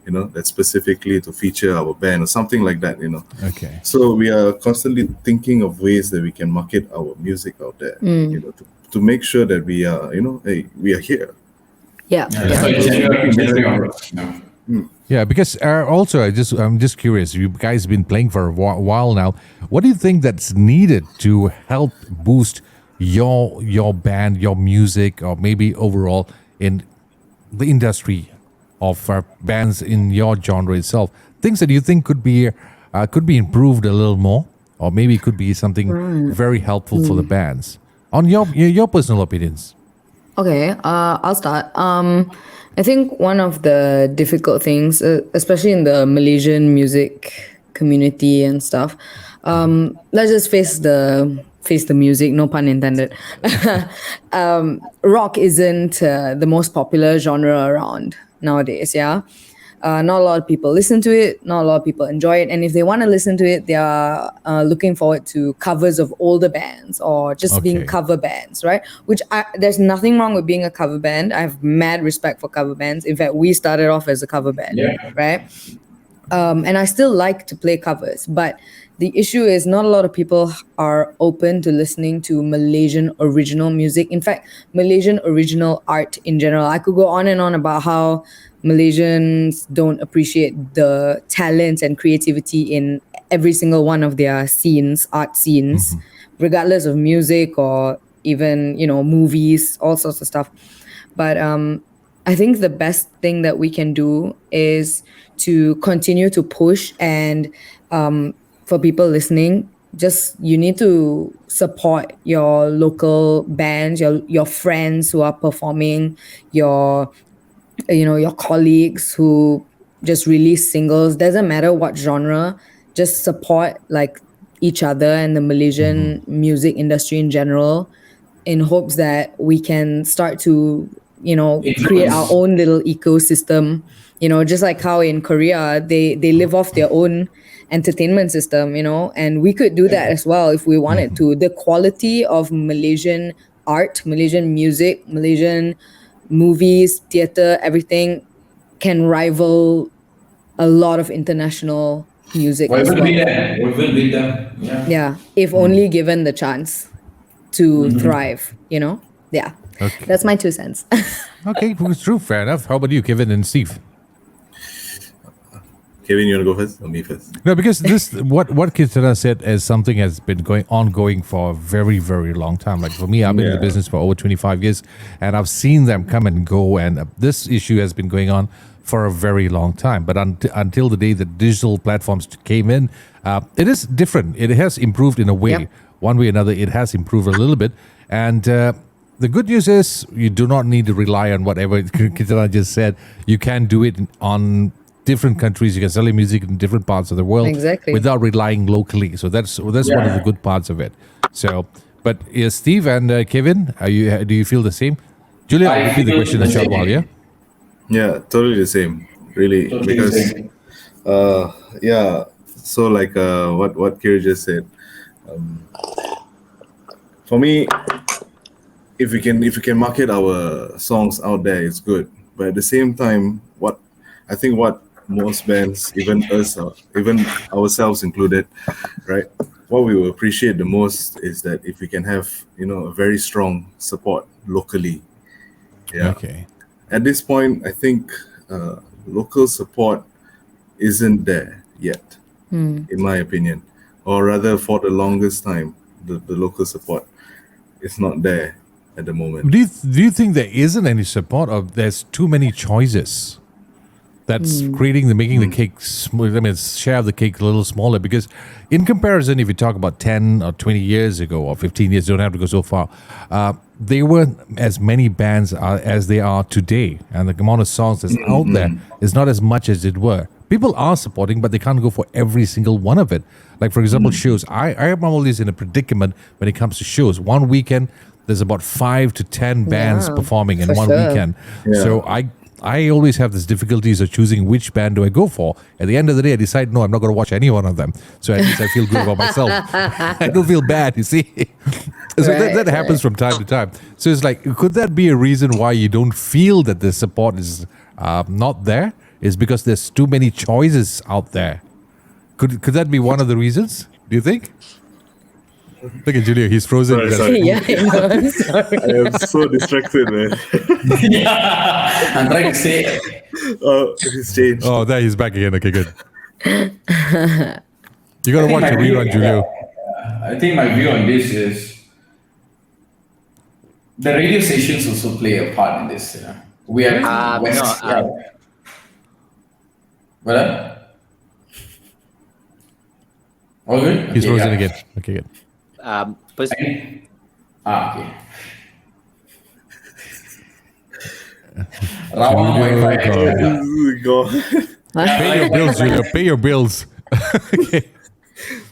that's specifically to feature our band or something like that. Okay. So we are constantly thinking of ways that we can market our music out there. To make sure that we are, hey, we are here. Yeah. That's why genuine. Yeah, because also I'm just curious. You guys have been playing for a while now. What do you think that's needed to help boost your band, your music, or maybe overall in the industry of bands in your genre itself? Things that you think could be improved a little more, or maybe it could be something very helpful for the bands. On your personal opinions. Okay, I'll start. I think one of the difficult things, especially in the Malaysian music community and stuff, let's just face the music, no pun intended. Rock isn't the most popular genre around nowadays, yeah? Not a lot of people listen to it, not a lot of people enjoy it, and if they want to listen to it, they are looking forward to covers of older bands or just being cover bands, right? There's nothing wrong with being a cover band. I have mad respect for cover bands. In fact, we started off as a cover band, right? And I still like to play covers, but the issue is not a lot of people are open to listening to Malaysian original music. In fact, Malaysian original art in general. I could go on and on about how Malaysians don't appreciate the talent and creativity in every single one of their art scenes, regardless of music or even, movies, all sorts of stuff. But I think the best thing that we can do is to continue to push, and for people listening, you need to support your local bands, your friends who are performing, your colleagues who just release singles. Doesn't matter what genre, just support like each other and the Malaysian music industry in general, in hopes that we can start to create our own little ecosystem. Just like how in Korea they live off their own entertainment system, and we could do that as well if we wanted to. The quality of Malaysian art, Malaysian music, Malaysian movies, theater, everything can rival a lot of international music as well. We will be there. Yeah, if only given the chance to thrive, Yeah. Okay. That's my 2 cents. Okay, it's true. Fair enough. How about you, Kevin and Steve? Kevin, you want to go first or me first? No, because what Kitana said is something has been ongoing for a very, very long time. Like for me, I've been in the business for over 25 years, and I've seen them come and go, and this issue has been going on for a very long time. But until the day the digital platforms came in, it is different. It has improved in a way. One way or another, it has improved a little bit. And the good news is you do not need to rely on whatever Kitana just said. You can do it on different countries. You can sell your music in different parts of the world without relying locally. So that's one of the good parts of it. So, but Steve and Kevin, do you feel the same? Julia, I'll repeat the question in a short while. Yeah. Yeah, totally the same. Really, because So like what Kira just said, for me, if we can market our songs out there, it's good. But at the same time, what most bands, even us, even ourselves included, right? What we will appreciate the most is that if we can have, a very strong support locally. Yeah. Okay. At this point, I think local support isn't there yet, in my opinion. Or rather, for the longest time, the local support is not there at the moment. Do you think there isn't any support, or there's too many choices that's making the cake share of the cake a little smaller? Because in comparison, if you talk about 10 or 20 years ago or 15 years, you don't have to go so far, there weren't as many bands as they are today, and the amount of songs that's out there is not as much as it were. People are supporting, but they can't go for every single one of it. Like, for example, shows. I am always in a predicament when it comes to shows. One weekend, there's about 5 to 10 bands performing in one weekend. Yeah. So I always have this difficulties of choosing which band do I go for. At the end of the day, I decide, no, I'm not going to watch any one of them. So at least I feel good about myself. I don't feel bad, you see. So that happens from time to time. So it's like, could that be a reason why you don't feel that the support is not there? Is because there's too many choices out there. Could that be one of the reasons, do you think? Look at Julio, he's frozen. Sorry. Yeah, I know. I'm sorry. I am so distracted, man. Yeah, I'm trying to say. Oh, he's changed. Oh, there he's back again. Okay, good. You gotta watch the rerun, Julio. I think my view on this is the radio stations also play a part in this. We are West. What? All good? He's Okay, frozen yeah. again. Okay, good. Okay. Rawan Wi-Fi. Oh, God. Pay your bills, Julio. Pay your bills. Okay.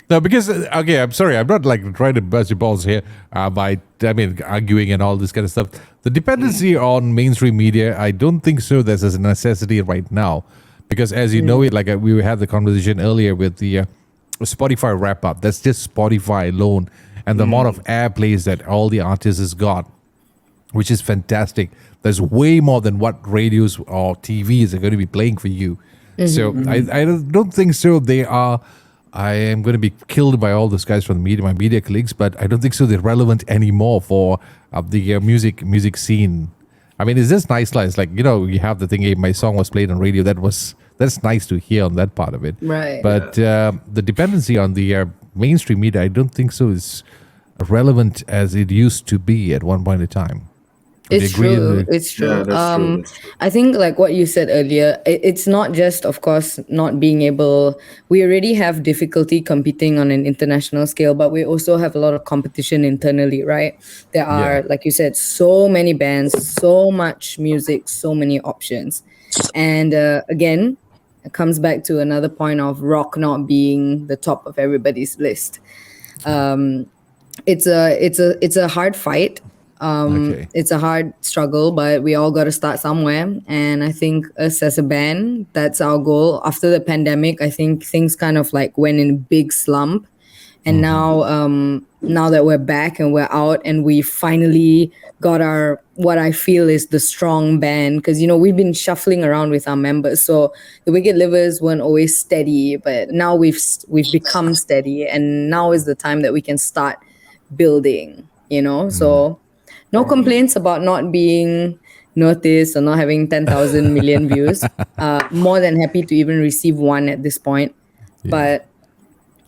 No, because okay, I'm sorry, I'm not like trying to bust your balls here by arguing and all this kind of stuff. The dependency on mainstream media, I don't think so. There's a necessity right now, because as you know it, like we had the conversation earlier with the Spotify wrap up. That's just Spotify alone, and the amount of airplays that all the artists has got, which is fantastic. There's way more than what radios or TVs are going to be playing for you. So I don't think so. I am going to be killed by all those guys from the media, my media colleagues, but I don't think so they're relevant anymore for the music scene. I mean, it's just nice. It's like, you have the thing, hey, my song was played on radio. That's nice to hear on that part of it. Right. But the dependency on the mainstream media, I don't think so is relevant as it used to be at one point in time. It's true. It's true. Yeah, that's true. That's true. I think like what you said earlier, it's not just, of course, not being able. We already have difficulty competing on an international scale, but we also have a lot of competition internally, right? There are, like you said, so many bands, so much music, so many options, and again, it comes back to another point of rock not being the top of everybody's list. It's a hard fight. It's a hard struggle, but we all got to start somewhere. And I think us as a band, that's our goal. After the pandemic, I think things kind of like went in a big slump. And now that we're back and we're out and we finally got our, what I feel is the strong band, because, we've been shuffling around with our members. So the Wicked Livers weren't always steady, but now we've become steady. And now is the time that we can start building, So no complaints about not being noticed or not having 10,000 million views. More than happy to even receive one at this point. Yeah. But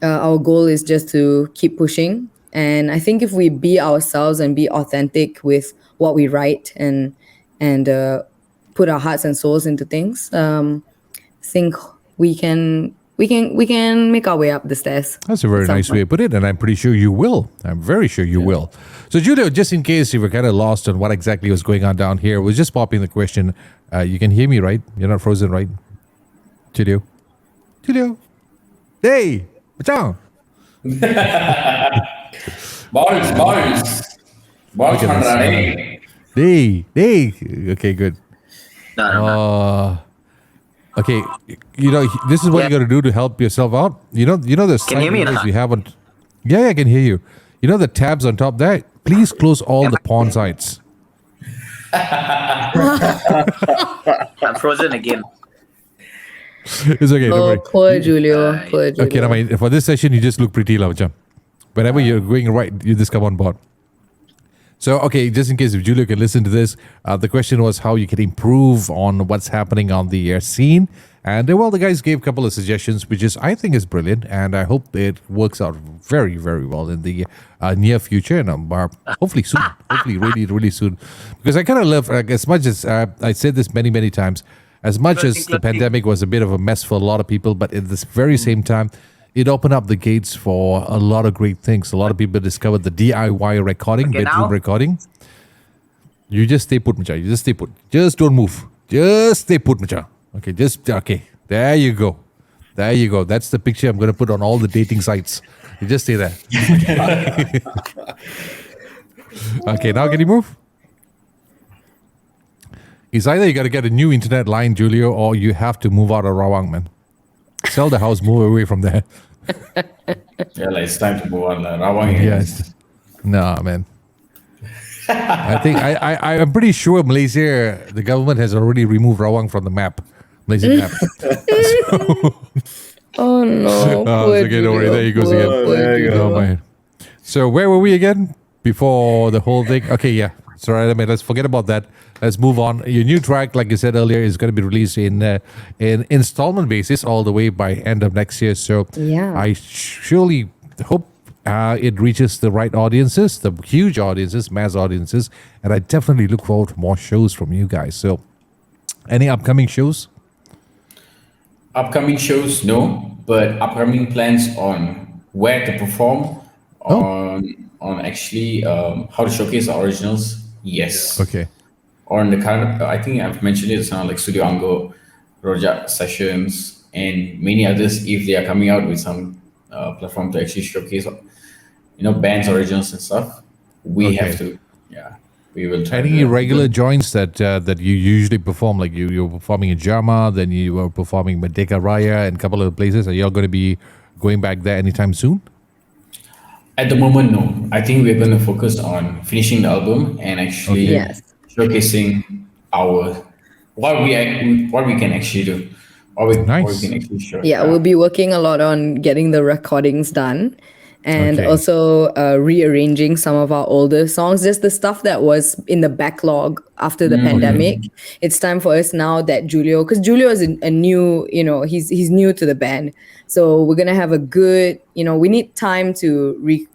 our goal is just to keep pushing. And I think if we be ourselves and be authentic with what we write and put our hearts and souls into things, I think we can make our way up the stairs. That's a very nice way to put it, and I'm pretty sure you will. I'm very sure you will. So, Julio, just in case you were kind of lost on what exactly was going on down here, we're just popping the question. You can hear me, right? You're not frozen, right? Julio? Hey! Macam! Balls running. Hey! Okay, good. No. Okay, this is what you got to do to help yourself out. The Can you hear me now? we have on. Yeah, I can hear you. The tabs on top there. Please close all the porn sites. I'm frozen again. It's okay. Don't worry. Poor Julio. Okay, now for this session, you just look pretty, lah, macam. Whenever you're going right, you just come on board. So, okay, just in case if Julio can listen to this, the question was how you can improve on what's happening on the scene. And well, the guys gave a couple of suggestions, which is I think is brilliant, and I hope it works out very, very well in the near future, and hopefully soon, hopefully really, really soon, because I kind of love as much as I said this many, many times, as much as the pandemic was a bit of a mess for a lot of people, but at this very same time, it opened up the gates for a lot of great things. A lot of people discovered the DIY recording, bedroom recording. You just stay put, Macha. You just stay put. Just don't move. Just stay put, Macha. Okay. There you go. There you go. That's the picture I'm going to put on all the dating sites. You just stay there. Okay, now can you move? It's either you got to get a new internet line, Julio, or you have to move out of Rawang, man. Sell the house, move away from there. Yeah, like it's time to move on. Rawang. Yes. No, man. I think I'm pretty sure Malaysia, the government has already removed Rawang from the map. Malaysian map. Oh no. Okay, don't worry. There he goes again. There you go. Oh, man. So where were we again before the whole thing? Okay, yeah. Sorry, let's forget about that. Let's move on. Your new track, like you said earlier, is going to be released in installment basis all the way by end of next year. So Yeah. I surely hope it reaches the right audiences, the huge audiences, mass audiences, and I definitely look forward to more shows from you guys. So, any upcoming shows? Upcoming shows, no, but upcoming plans on where to perform, on actually how to showcase our originals, yes. Okay. Or in the current, I think I've mentioned it, sound like Studio Anggo, Rojak Sessions, and many others. If they are coming out with some platform to actually showcase, bands originals and stuff, we have to, we will try. Any regular joints that you usually perform, like you're performing in Jama, then you were performing Merdeka Raya and a couple of places. Are you all going to be going back there anytime soon? At the moment, no. I think we're going to focus on finishing the album and actually Yes. showcasing our what we can actually do, what we can actually show. Yeah, we'll be working a lot on getting the recordings done and Okay. also rearranging some of our older songs, just the stuff that was in the backlog after the pandemic. It's time for us now that because Julio is a new, he's new to the band. So we're going to have a good, we need time to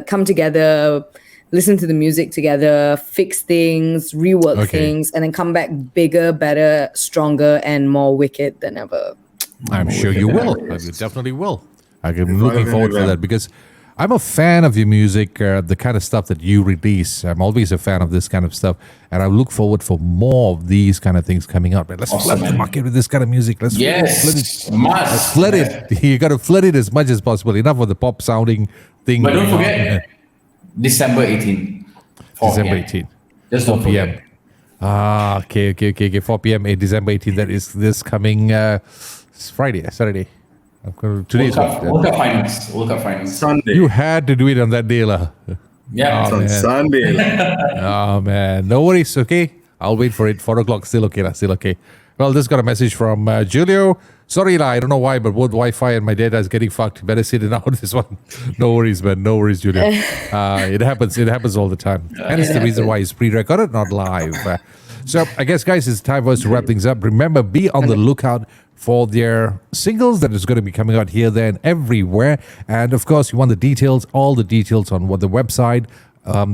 come together, listen to the music together, fix things, rework things, and then come back bigger, better, stronger, and more wicked than ever. I'm sure you will. You definitely will. I'm looking forward to that because I'm a fan of your music, the kind of stuff that you release. I'm always a fan of this kind of stuff, and I look forward for more of these kind of things coming out. Let's flood the market with this kind of music. Let's flood it. You got to flood it as much as possible. Enough of the pop sounding thing. But don't forget, December 18th. December 18th. Just 4 p.m. Okay. 4 p.m. December 18th. That is this coming Saturday. Today's World Cup finals. Sunday. You had to do it on that day, lah. Yeah. It's on Sunday. Oh man, no worries. Okay, I'll wait for it. 4 o'clock, still okay, lah. Still okay. Well, just got a message from Julio. Sorry, lah. I don't know why, but both Wi-Fi and my data is getting fucked. Better sit it out. This one. No worries, man. No worries, Julio. It happens. It happens all the time, and it's the reason why it's pre-recorded, not live. So I guess, guys, it's time for us to wrap things up. Remember, be on the lookout for their singles that is going to be coming out here, there, and everywhere. And of course, you want the details, all the details on what the website,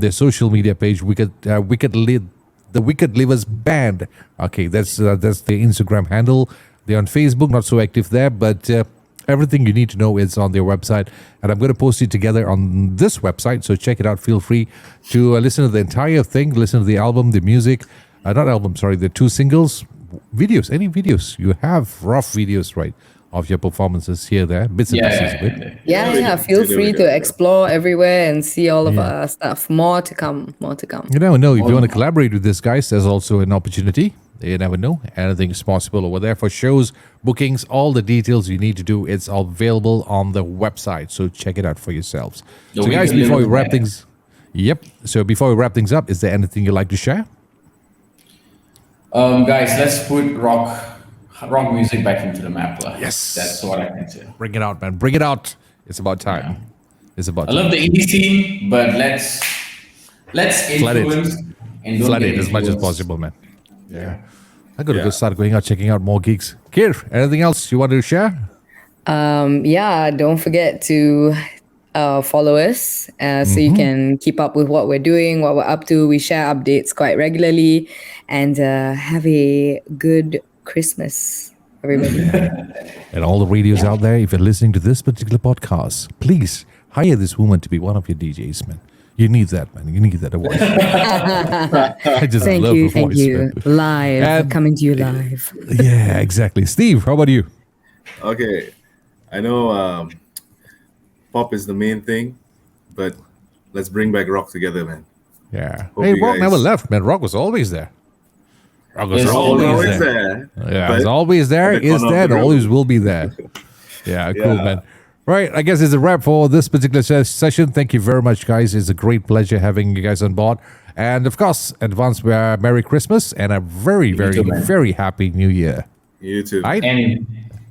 their social media page, the Wicked Livers Band. Okay, that's the Instagram handle. They're on Facebook, not so active there, but everything you need to know is on their website. And I'm going to post it together on this website, so check it out. Feel free to listen to the entire thing, listen to the album, the music. The 2 singles, videos, any videos. You have rough videos, right, of your performances here, there, bits and pieces of it. Yeah. Feel free to explore everywhere and see all of our stuff. More to come. You never know. If you want to collaborate with these guys, there's also an opportunity. You never know. Anything is possible over there for shows, bookings, all the details you need to do. It's all available on the website. So check it out for yourselves. So guys, before we wrap things up, is there anything you'd like to share? Guys, let's put rock music back into the map. Yes. That's what I can say. Bring it out, man. Bring it out. It's about time. It's about I love the indie scene, but let's Let's Flood it. influence and don't Flood get it as much as influenced. possible, man. Yeah. I'm going to go Yeah. start going out, checking out more gigs. Kir, anything else you want to share? Yeah, don't forget to follow us so you can keep up with what we're doing, what we're up to. We share updates quite regularly, and have a good Christmas, everybody. And all the radios out there, if you're listening to this particular podcast, please hire this woman to be one of your DJs, man. You need that, man. You need that voice. I just Thank love you, the thank voice, you. man. Live, And- coming to you live. Yeah, exactly. Steve, how about you? Okay, I know pop is the main thing, but let's bring back rock together, man. Yeah. Hope Hey, you Rock guys- never left, man. Rock was always there. Rock was Yes, always, Always there. there. Yeah, but it's always there, at the is corner of there, the and room. always will be there. Yeah, cool, Yeah. man. Right, I guess it's a wrap for this particular session. Thank you very much, guys. It's a great pleasure having you guys on board. And of course, advance Merry Christmas and a very, very, too, man. very happy New Year. You too. Right? And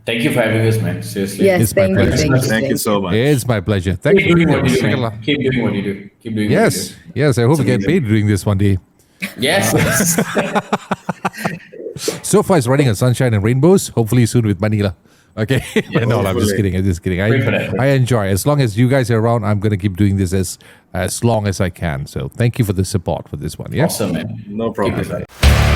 thank you for having us, man. Seriously. Yes, It's my thank you, pleasure. thank you. Thank you so much. It's my pleasure. Thank Keep you. doing what you do, Second man. Keep doing what you do. Keep doing Yes, what you yes. I hope you get amazing. paid doing this one day. do. Yes. So far, it's running on sunshine and rainbows. Hopefully, soon with Manila. Okay. No, I'm just hopefully. kidding. I'm just kidding. Pray for that. I enjoy. As long as you guys are around, I'm going to keep doing this as long as I can. So, thank you for the support for this one. Yeah. Awesome, man. No problem. Keep it right.